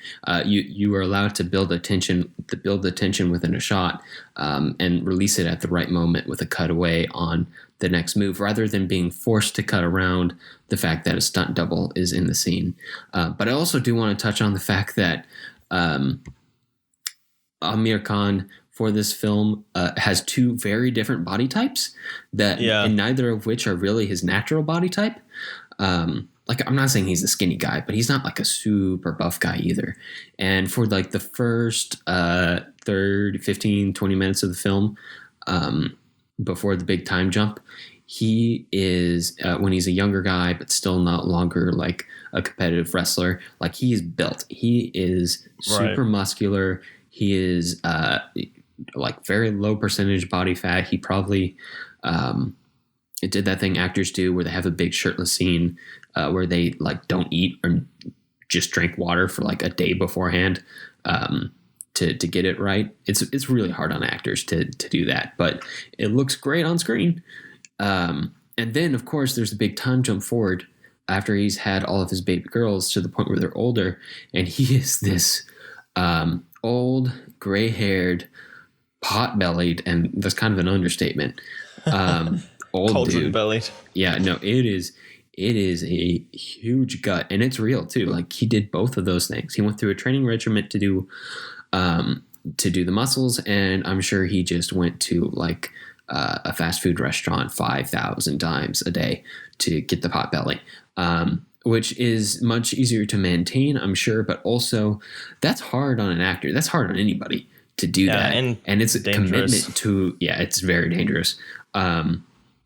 you are allowed to build the tension within a shot, and release it at the right moment with a cutaway on the next move, rather than being forced to cut around the fact that a stunt double is in the scene. But I also do want to touch on the fact that Amir Khan for this film has two very different body types, and neither of which are really his natural body type. Like, I'm not saying he's a skinny guy, but he's not like a super buff guy either. And for like the first 15, 20 minutes of the film, before the big time jump, he is, when he's a younger guy, but still not longer like a competitive wrestler, like he is built. He is super muscular. He is like very low percentage body fat. He probably did that thing actors do where they have a big shirtless scene where they like don't eat or just drink water for like a day beforehand to get it right. It's really hard on actors to do that, but it looks great on screen. And then of course there's a big time jump forward after he's had all of his baby girls to the point where they're older, and he is this old, gray-haired, pot-bellied, and that's kind of an understatement. Old dude. Bellied. Yeah, no, it is a huge gut, and it's real too. Like, he did both of those things. He went through a training regimen to do the muscles, and I'm sure he just went to like a fast food restaurant 5,000 times a day to get the pot belly, which is much easier to maintain, I'm sure, but also that's hard on an actor. That's hard on anybody to do that, and it's a commitment to. Yeah, it's very dangerous.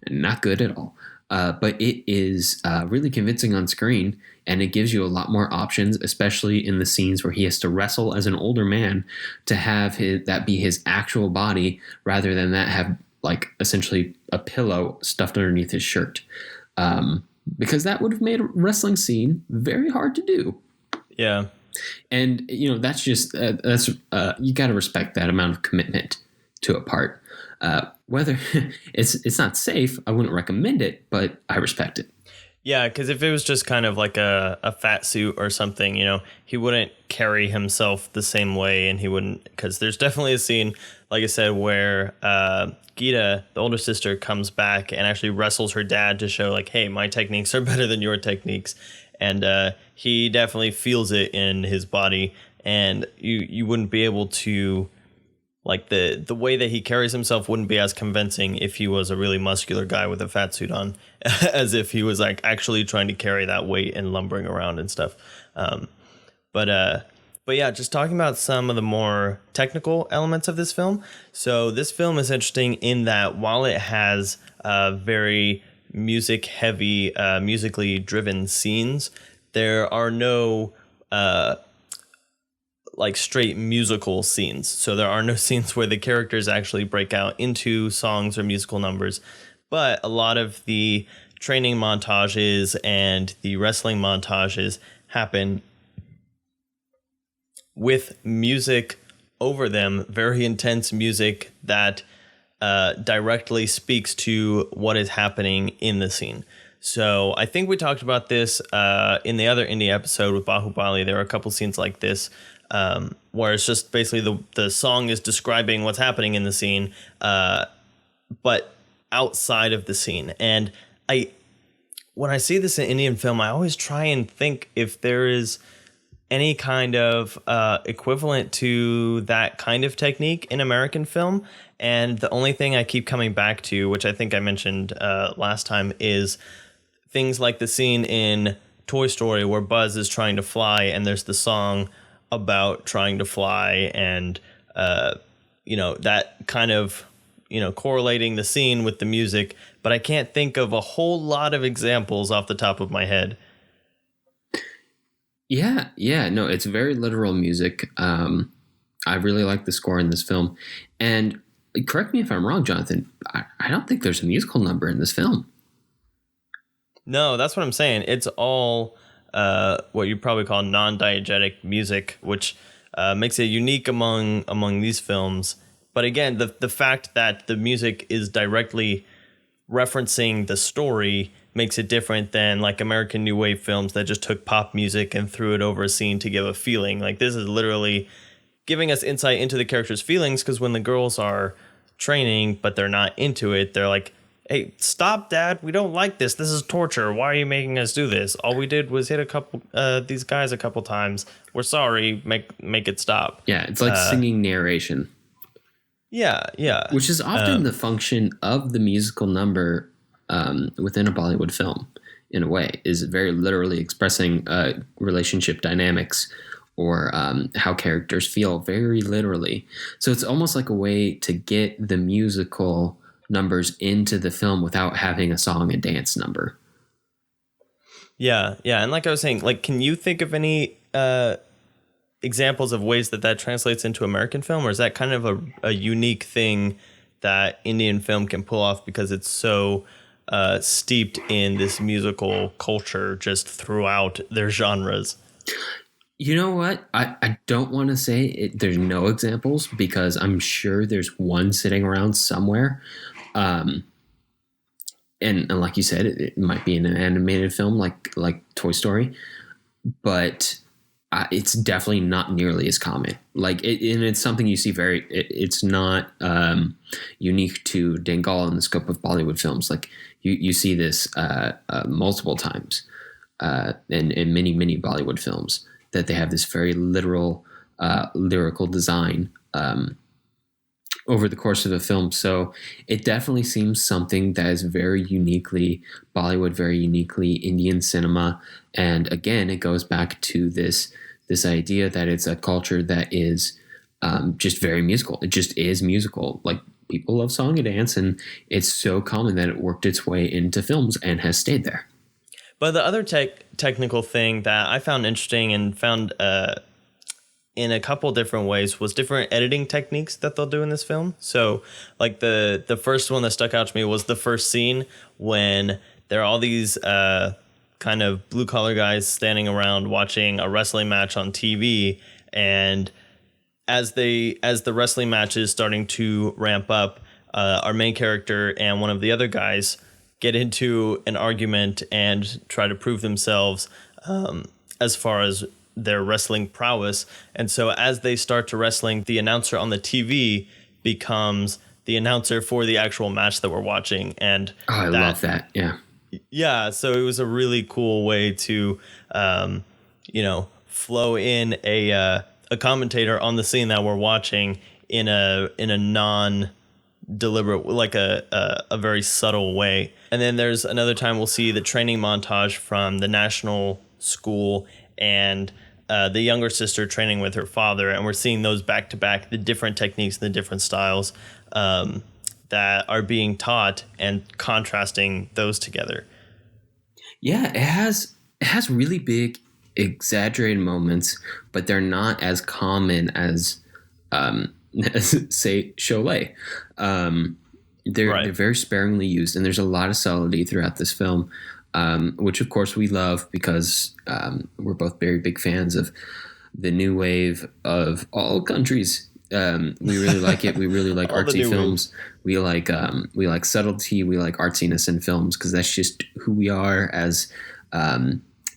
Not good at all. But it is really convincing on screen, and it gives you a lot more options, especially in the scenes where he has to wrestle as an older man, to have that be his actual body rather than that have like essentially a pillow stuffed underneath his shirt, because that would have made a wrestling scene very hard to do. Yeah. And, you know, that's just you got to respect that amount of commitment to a part. Whether it's not safe, I wouldn't recommend it, but I respect it. Yeah, because if it was just kind of like a fat suit or something, he wouldn't carry himself the same way, and he wouldn't, because there's definitely a scene, like I said, where Geeta, the older sister, comes back and actually wrestles her dad to show, like, hey, my techniques are better than your techniques, and he definitely feels it in his body, and you wouldn't be able to. Like the way that he carries himself wouldn't be as convincing if he was a really muscular guy with a fat suit on, as if he was like actually trying to carry that weight and lumbering around and stuff. But yeah, just talking about some of the more technical elements of this film. So this film is interesting in that while it has very music heavy, musically driven scenes, there are no like straight musical scenes. So there are no scenes where the characters actually break out into songs or musical numbers. But a lot of the training montages and the wrestling montages happen with music over them, very intense music that directly speaks to what is happening in the scene. So I think we talked about this in the other indie episode with Bahubali. There are a couple scenes like this where it's just basically the song is describing what's happening in the scene, but outside of the scene. And when I see this in Indian film, I always try and think if there is any kind of equivalent to that kind of technique in American film. And the only thing I keep coming back to, which I think I mentioned last time, is things like the scene in Toy Story where Buzz is trying to fly and there's the song about trying to fly, and that kind of correlating the scene with the music. But I can't think of a whole lot of examples off the top of my head. Yeah, no, it's very literal music. I really like the score in this film, and correct me if I'm wrong, Jonathan, I don't think there's a musical number in this film. No, that's what I'm saying. It's all what you probably call non-diegetic music, which makes it unique among these films. But again, the fact that the music is directly referencing the story makes it different than like American New Wave films that just took pop music and threw it over a scene to give a feeling. Like this is literally giving us insight into the characters' feelings, because when the girls are training but they're not into it, they're like, hey, stop, Dad. We don't like this. This is torture. Why are you making us do this? All we did was hit these guys a couple times. We're sorry. Make it stop. Yeah, it's like singing narration. Yeah. Which is often the function of the musical number within a Bollywood film, in a way, is very literally expressing relationship dynamics or how characters feel very literally. So it's almost like a way to get the musical numbers into the film without having a song and dance number. Yeah. And like I was saying, like, can you think of any examples of ways that translates into American film, or is that kind of a unique thing that Indian film can pull off because it's so steeped in this musical culture just throughout their genres? You know what? I don't want to say there's no examples, because I'm sure there's one sitting around somewhere. And like you said, it might be in an animated film like Toy Story, but it's definitely not nearly as common. And it's something you see it's not unique to Dangal in the scope of Bollywood films. Like you see this multiple times in many Bollywood films, that they have this very literal lyrical design over the course of the film. So it definitely seems something that is very uniquely Bollywood, very uniquely Indian cinema. And again, it goes back to this idea that it's a culture that is just very musical. It just is musical. Like, people love song and dance, and it's so common that it worked its way into films and has stayed there. But the other technical thing that I found interesting and found in a couple different ways was different editing techniques that they'll do in this film. So like the first one that stuck out to me was the first scene when there are all these kind of blue collar guys standing around watching a wrestling match on TV. And as the wrestling match is starting to ramp up, our main character and one of the other guys get into an argument and try to prove themselves as far as their wrestling prowess. And so as they start to wrestling, the announcer on the TV becomes the announcer for the actual match that we're watching. And I love that. Yeah. Yeah. So it was a really cool way to, flow in a commentator on the scene that we're watching in a non deliberate, like a very subtle way. And then there's another time we'll see the training montage from the national school and the younger sister training with her father, and we're seeing those back to back, the different techniques, the different styles that are being taught, and contrasting those together. Yeah, it has really big exaggerated moments, but they're not as common as say Sholay. They're very sparingly used, and there's a lot of subtlety throughout this film, which of course we love because we're both very big fans of the new wave of all countries. We really like it. We really like artsy films. We like subtlety. We like artsiness in films because that's just who we are as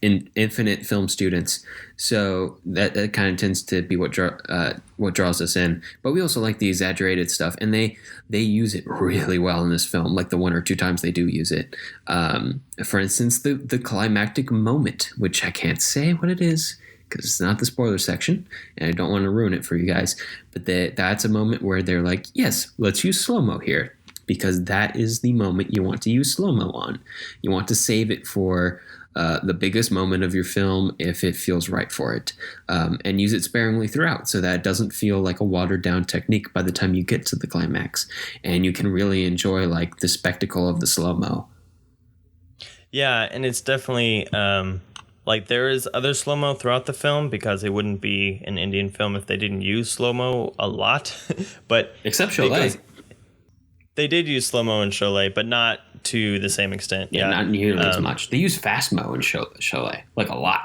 infinite film students. So that kind of tends to be what draws us in. But we also like the exaggerated stuff, and they use it really well in this film. Like the one or two times they do use it. For instance, the climactic moment, which I can't say what it is because it's not the spoiler section, and I don't want to ruin it for you guys. But that's a moment where they're like, yes, let's use slow-mo here, because that is the moment you want to use slow-mo on. You want to save it for the biggest moment of your film if it feels right for it, and use it sparingly throughout so that it doesn't feel like a watered-down technique by the time you get to the climax, and you can really enjoy like the spectacle of the slow-mo. Yeah, and it's definitely like there is other slow-mo throughout the film, because it wouldn't be an Indian film if they didn't use slow-mo a lot. But except Sholay. They did use slow-mo in Sholay, but not to the same extent. Yeah, not nearly as much. They use fast-mo in Sholay, like a lot.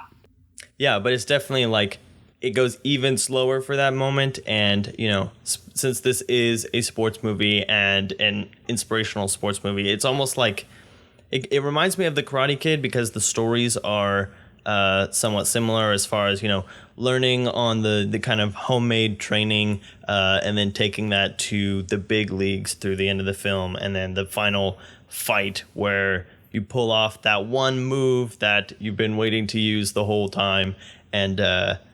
Yeah, but it's definitely like it goes even slower for that moment. And, since this is a sports movie and an inspirational sports movie, it's almost like it reminds me of The Karate Kid, because the stories are somewhat similar as far as, learning on the kind of homemade training and then taking that to the big leagues through the end of the film. And then the final fight where you pull off that one move that you've been waiting to use the whole time. And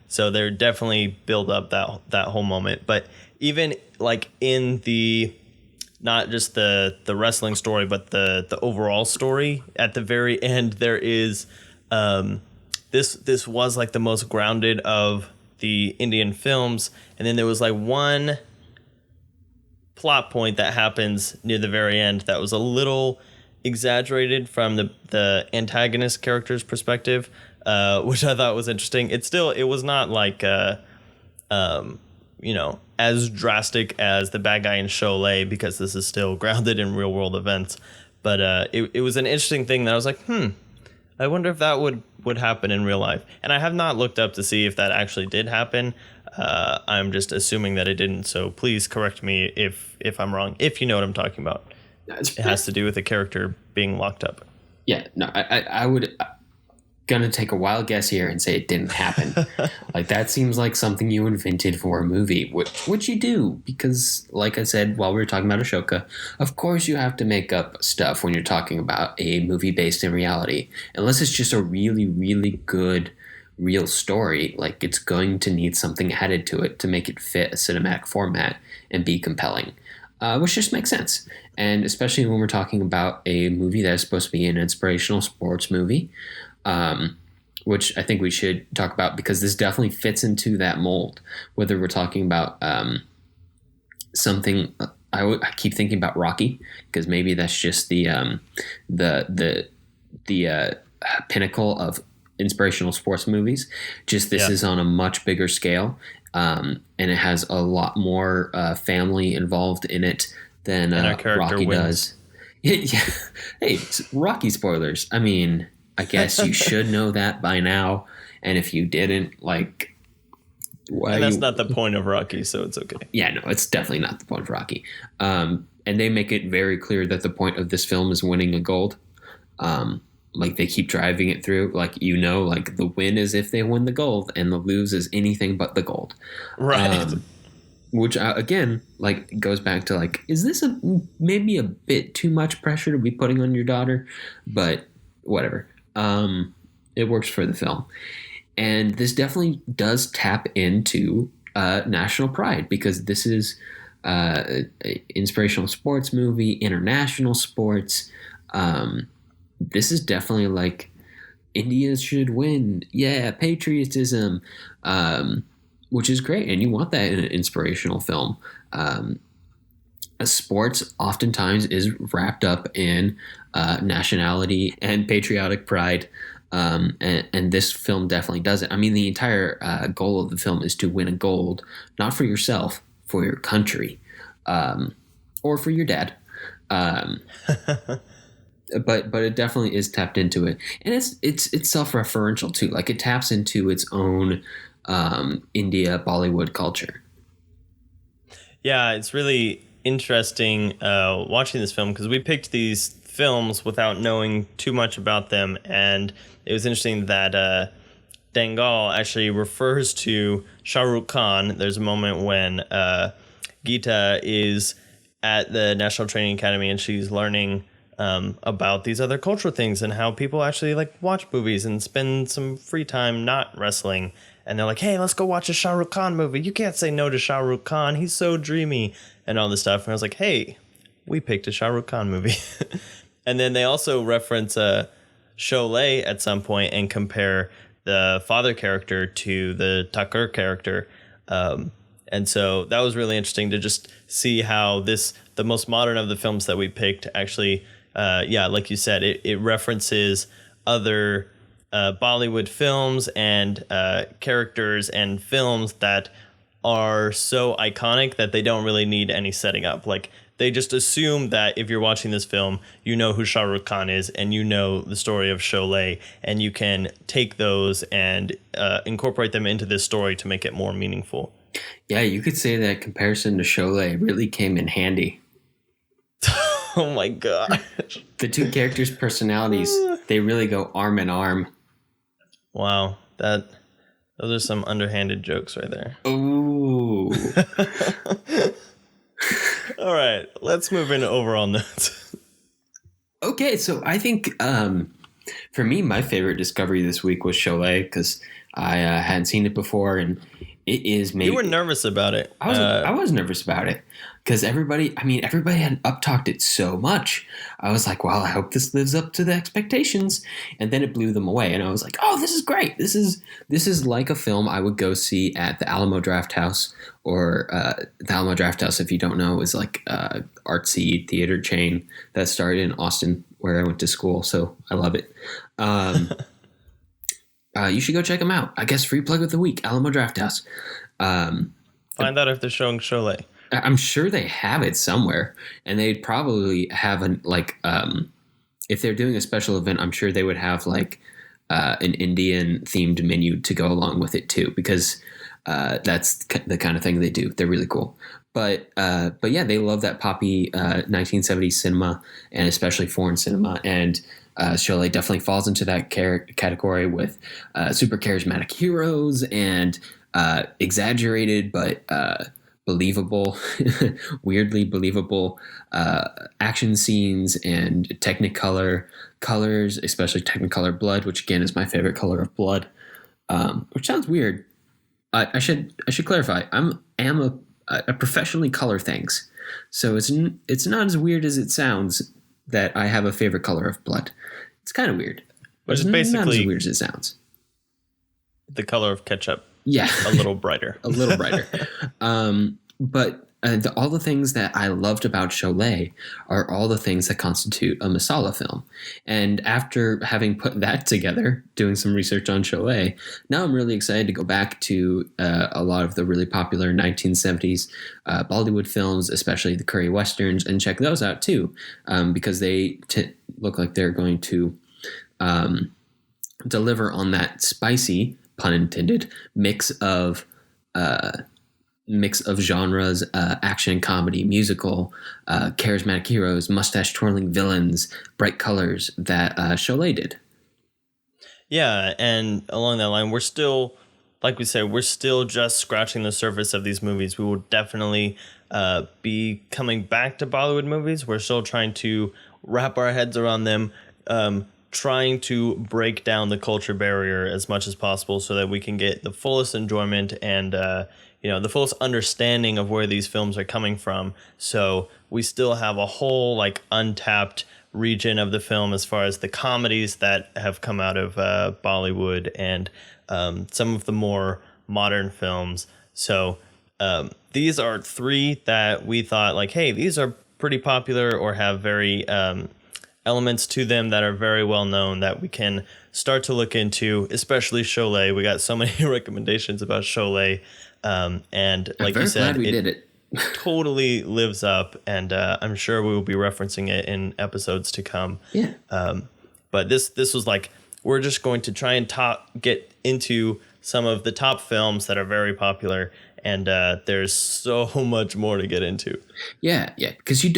so they're definitely build up that whole moment. But even like in the, not just the wrestling story, but the overall story at the very end, there is this was like the most grounded of the Indian films. And then there was like one plot point that happens near the very end that was a little exaggerated from the antagonist character's perspective, which I thought was interesting. It was not like as drastic as the bad guy in Sholay, because this is still grounded in real world events. But it was an interesting thing that I was like, I wonder if that would happen in real life. And I have not looked up to see if that actually did happen. I'm just assuming that it didn't. So please correct me if I'm wrong, if you know what I'm talking about. It has to do with the character being locked up. Yeah, no, I would gonna take a wild guess here and say it didn't happen. Like that seems like something you invented for a movie, which you do, because like I said while we were talking about Asoka, of course you have to make up stuff when you're talking about a movie based in reality, unless it's just a really, really good real story. Like it's going to need something added to it to make it fit a cinematic format and be compelling, which just makes sense. And especially when we're talking about a movie that is supposed to be an inspirational sports movie, which I think we should talk about, because this definitely fits into that mold. Whether we're talking about something, I keep thinking about Rocky, because maybe that's just the pinnacle of inspirational sports movies. Just this is on a much bigger scale, and it has a lot more family involved in it than Rocky does. Yeah. Hey, Rocky spoilers. I mean, I guess you should know that by now. And if you didn't, like, Why And that's not the point of Rocky, so it's okay. Yeah, no, it's definitely not the point of Rocky. And they make it very clear that the point of this film is winning a gold. Like they keep driving it through, like, like the win is if they win the gold, and the lose is anything but the gold. Right. Which again, like, goes back to like, is this maybe a bit too much pressure to be putting on your daughter? But whatever. It works for the film, and this definitely does tap into national pride, because this is inspirational sports movie, international sports. This is definitely like, India should win. Yeah, patriotism, which is great. And you want that in an inspirational film. Sports oftentimes is wrapped up in nationality and patriotic pride. And this film definitely does it. I mean, the entire goal of the film is to win a gold, not for yourself, for your country, or for your dad. But it definitely is tapped into it, and it's self-referential too. Like, it taps into its own India Bollywood culture. Yeah, it's really interesting watching this film, because we picked these films without knowing too much about them, and it was interesting that Dangal actually refers to Shah Rukh Khan. There's a moment when Geeta is at the National Training Academy, and she's learning about these other cultural things and how people actually like watch movies and spend some free time not wrestling. And they're like, hey, let's go watch a Shah Rukh Khan movie. You can't say no to Shah Rukh Khan. He's so dreamy and all this stuff. And I was like, hey, we picked a Shah Rukh Khan movie. And then they also reference Sholay at some point and compare the father character to the Thakur character. And so that was really interesting to just see how the most modern of the films that we picked actually, like you said, it references other Bollywood films and characters and films that are so iconic that they don't really need any setting up. Like, they just assume that if you're watching this film, you know who Shah Rukh Khan is and you know the story of Sholay, and you can take those and incorporate them into this story to make it more meaningful. Yeah, you could say that comparison to Sholay really came in handy. Oh my god. The two characters' personalities, they really go arm in arm. Wow, those are some underhanded jokes right there. Ooh. All right, let's move into overall notes. Okay, so I think for me, my favorite discovery this week was Sholay, because I hadn't seen it before, and it is maybe... You were nervous about it. I was nervous about it, because everybody had uptalked it so much. I was like, well, I hope this lives up to the expectations. And then it blew them away, and I was like, oh, this is great. This is like a film I would go see at the Alamo Drafthouse, or the Alamo Drafthouse, if you don't know, is like artsy theater chain that started in Austin, where I went to school. So I love it. You should go check them out. I guess free plug of the week, Alamo Drafthouse. Find out if they're showing Sholay. I'm sure they have it somewhere, and they'd probably have if they're doing a special event, I'm sure they would have like an Indian themed menu to go along with it too, because that's the kind of thing they do. They're really cool. But yeah, they love that poppy 1970s cinema, and especially foreign cinema. And Sholay definitely falls into that category with super charismatic heroes and exaggerated but believable, weirdly believable action scenes and Technicolor colors, especially Technicolor blood, which again is my favorite color of blood. Which sounds weird. I should clarify. I professionally color things, so it's not as weird as it sounds that I have a favorite color of blood. It's kind of weird, but it's basically not as weird as it sounds. The color of ketchup. Yeah. A little brighter. A little brighter. But all the things that I loved about Sholay are all the things that constitute a masala film. And after having put that together, doing some research on Sholay, now I'm really excited to go back to a lot of the really popular 1970s Bollywood films, especially the curry westerns, and check those out too, because they look like they're going to deliver on that spicy, pun intended, mix of mix of genres, action, comedy, musical, charismatic heroes, mustache twirling villains, bright colors that Sholay did. Yeah, and along that line, we're still, like we said, we're still just scratching the surface of these movies. We will definitely be coming back to Bollywood movies. We're still trying to wrap our heads around them, trying to break down the culture barrier as much as possible so that we can get the fullest enjoyment and the fullest understanding of where these films are coming from. So we still have a whole like untapped region of the film as far as the comedies that have come out of Bollywood and some of the more modern films. So these are three that we thought like, hey, these are pretty popular or have very elements to them that are very well known that we can start to look into, especially Sholay. We got so many recommendations about Sholay. And like you said, we did it. Totally lives up, and I'm sure we will be referencing it in episodes to come. Yeah. But this was like, we're just going to try and get into some of the top films that are very popular, and there's so much more to get into. Yeah, because you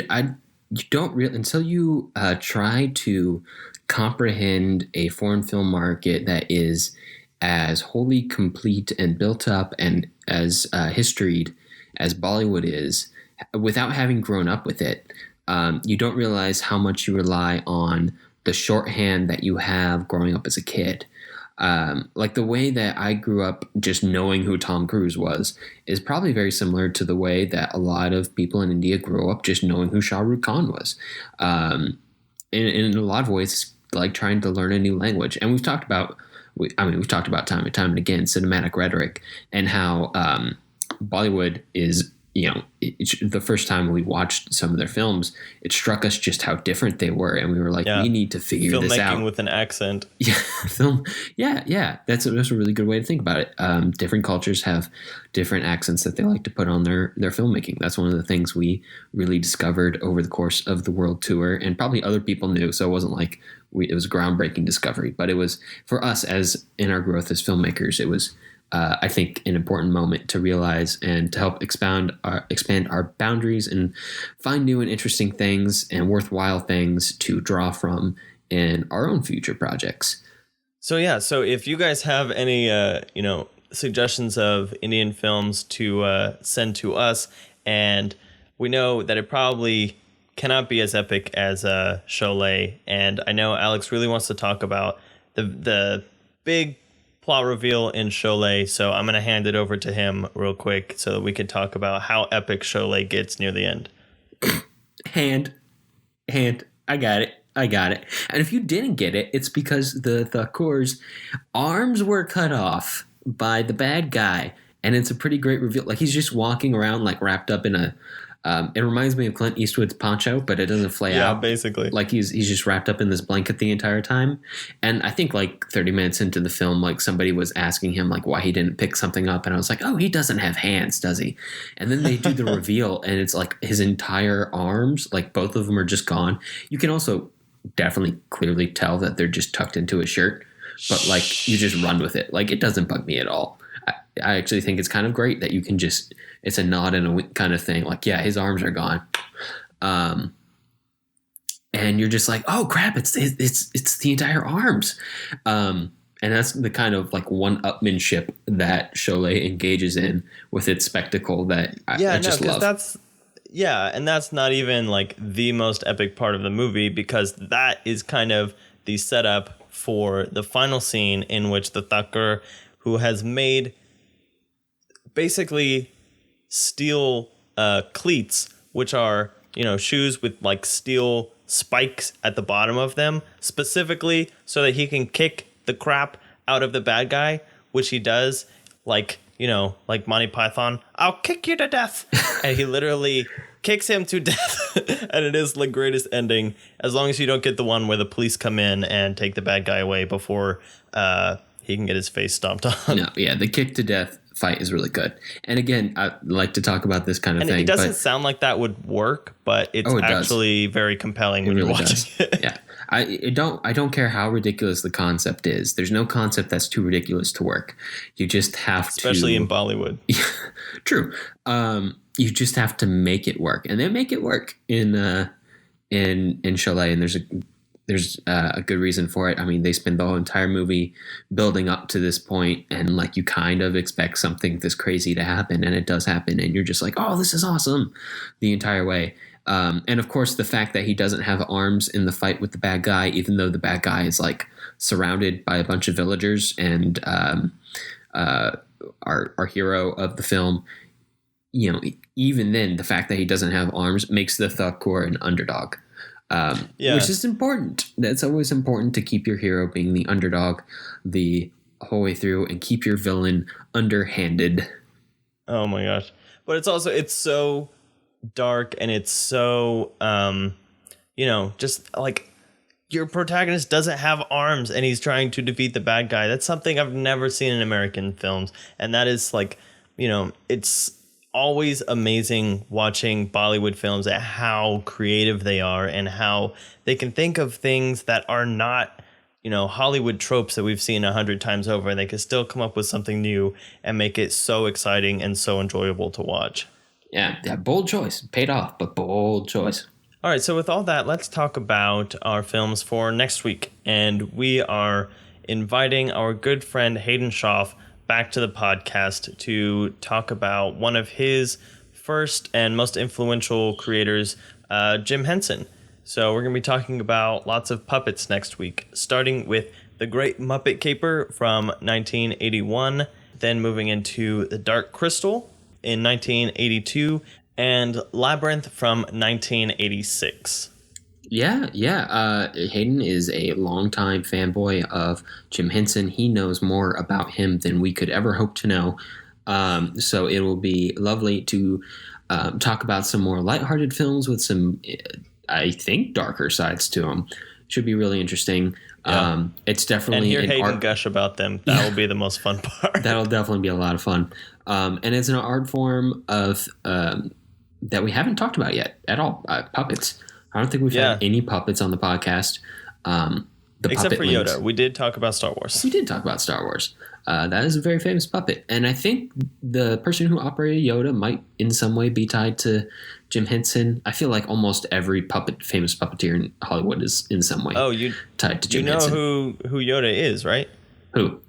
don't really until you try to comprehend a foreign film market that is as wholly complete and built up and as historied as Bollywood is, without having grown up with it, you don't realize how much you rely on the shorthand that you have growing up as a kid. Like the way that I grew up just knowing who Tom Cruise was is probably very similar to the way that a lot of people in India grew up just knowing who Shah Rukh Khan was. In a lot of ways, it's like trying to learn a new language. And we've talked about time and time and again cinematic rhetoric and how Bollywood is, the first time we watched some of their films, it struck us just how different they were, and we were like, we need to figure this out. Filmmaking with an accent. Yeah, that's a really good way to think about it. Different cultures have different accents that they like to put on their filmmaking. That's one of the things we really discovered over the course of the world tour, and probably other people knew, so it wasn't like it was a groundbreaking discovery, but it was for us as in our growth as filmmakers, it was I think an important moment to realize and to help expand our boundaries and find new and interesting things and worthwhile things to draw from in our own future projects. So if you guys have any suggestions of Indian films to send to us, and we know that it probably cannot be as epic as Sholay, and I know Alex really wants to talk about the big plot reveal in Sholay, so I'm going to hand it over to him real quick so that we can talk about how epic Sholay gets near the end. Hand, I got it. And if you didn't get it, it's because the Thakur's arms were cut off by the bad guy, and it's a pretty great reveal. Like, he's just walking around like wrapped up in a it reminds me of Clint Eastwood's poncho, but it doesn't flay out. Yeah, basically. Like he's just wrapped up in this blanket the entire time. And I think like 30 minutes into the film, like somebody was asking him like why he didn't pick something up. And I was like, oh, he doesn't have hands, does he? And then they do the reveal and it's like his entire arms, like both of them are just gone. You can also definitely clearly tell that they're just tucked into his shirt, but like you just run with it. Like it doesn't bug me at all. I actually think it's kind of great that you can just, it's a nod and a wink kind of thing. Like, yeah, his arms are gone. And you're just like, oh crap, it's the entire arms. And that's the kind of like one-upmanship that Sholay engages in with its spectacle that I just love. And that's not even like the most epic part of the movie, because that is kind of the setup for the final scene in which the Thakur, who has made basically steel cleats, which are, shoes with like steel spikes at the bottom of them, specifically so that he can kick the crap out of the bad guy, which he does like Monty Python, I'll kick you to death. And he literally kicks him to death. And it is the greatest ending, as long as you don't get the one where the police come in and take the bad guy away before he can get his face stomped on. No, yeah, the kick to death fight is really good. And again, I like to talk about this kind of thing. It doesn't sound like that would work, but it's actually very compelling when you're watching it. Yeah. I don't care how ridiculous the concept is. There's no concept that's too ridiculous to work. You just have especially in Bollywood. True. You just have to make it work, and they make it work in Sholay, and there's a good reason for it. I mean, they spend the whole entire movie building up to this point, and like you kind of expect something this crazy to happen, and it does happen, and you're just like, oh, this is awesome the entire way. And of course, the fact that he doesn't have arms in the fight with the bad guy, even though the bad guy is like surrounded by a bunch of villagers, and our hero of the film, you know, even then, the fact that he doesn't have arms makes the Thakur an underdog, which is important. That's always important, to keep your hero being the underdog the whole way through and keep your villain underhanded. Oh my gosh. But it's so dark, and it's so, just like your protagonist doesn't have arms and he's trying to defeat the bad guy. That's something I've never seen in American films. And that is like, it's always amazing watching Bollywood films at how creative they are and how they can think of things that are not, Hollywood tropes that we've seen 100 times over, and they can still come up with something new and make it so exciting and so enjoyable to watch. Yeah, bold choice. Paid off, but bold choice. All right, so with all that, let's talk about our films for next week. And we are inviting our good friend Hayden Schaff back to the podcast to talk about one of his first and most influential creators, Jim Henson. So we're going to be talking about lots of puppets next week, starting with The Great Muppet Caper from 1981, then moving into The Dark Crystal in 1982, and Labyrinth from 1986. Yeah. Hayden is a longtime fanboy of Jim Henson. He knows more about him than we could ever hope to know. So it will be lovely to talk about some more lighthearted films with some, I think, darker sides to them. Should be really interesting. Yeah. It's definitely and hear Hayden gush about them. That will be the most fun part. That'll definitely be a lot of fun. And it's an art form of that we haven't talked about yet at all. Puppets. I don't think we've had any puppets on the podcast. Except for Yoda. We did talk about Star Wars. We did talk about Star Wars. That is a very famous puppet. And I think the person who operated Yoda might in some way be tied to Jim Henson. I feel like almost every famous puppeteer in Hollywood is in some way tied to Jim Henson. You know who Yoda is, right? Who?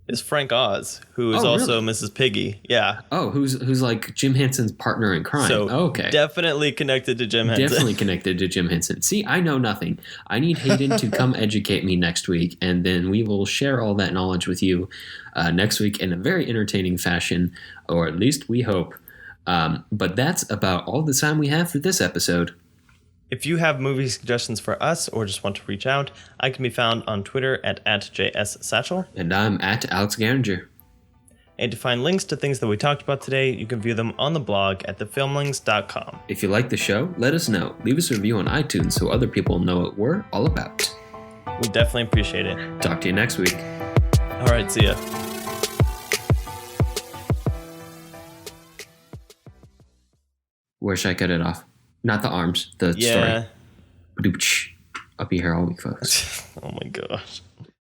Is Frank Oz, who is also really? Mrs. Piggy. Yeah. Oh, who's like Jim Henson's partner in crime. So okay. Definitely connected to Jim Henson. Definitely connected to Jim Henson. See, I know nothing. I need Hayden to come educate me next week, and then we will share all that knowledge with you next week in a very entertaining fashion, or at least we hope. But that's about all the time we have for this episode. If you have movie suggestions for us or just want to reach out, I can be found on Twitter at JSSatchel. And I'm at Alex Garinger. And to find links to things that we talked about today, you can view them on the blog at thefilmlings.com. If you like the show, let us know. Leave us a review on iTunes so other people know what we're all about. We definitely appreciate it. Talk to you next week. All right, see ya. Where should I cut it off? Not the arms, the story. I'll be here all week, folks. Oh my gosh.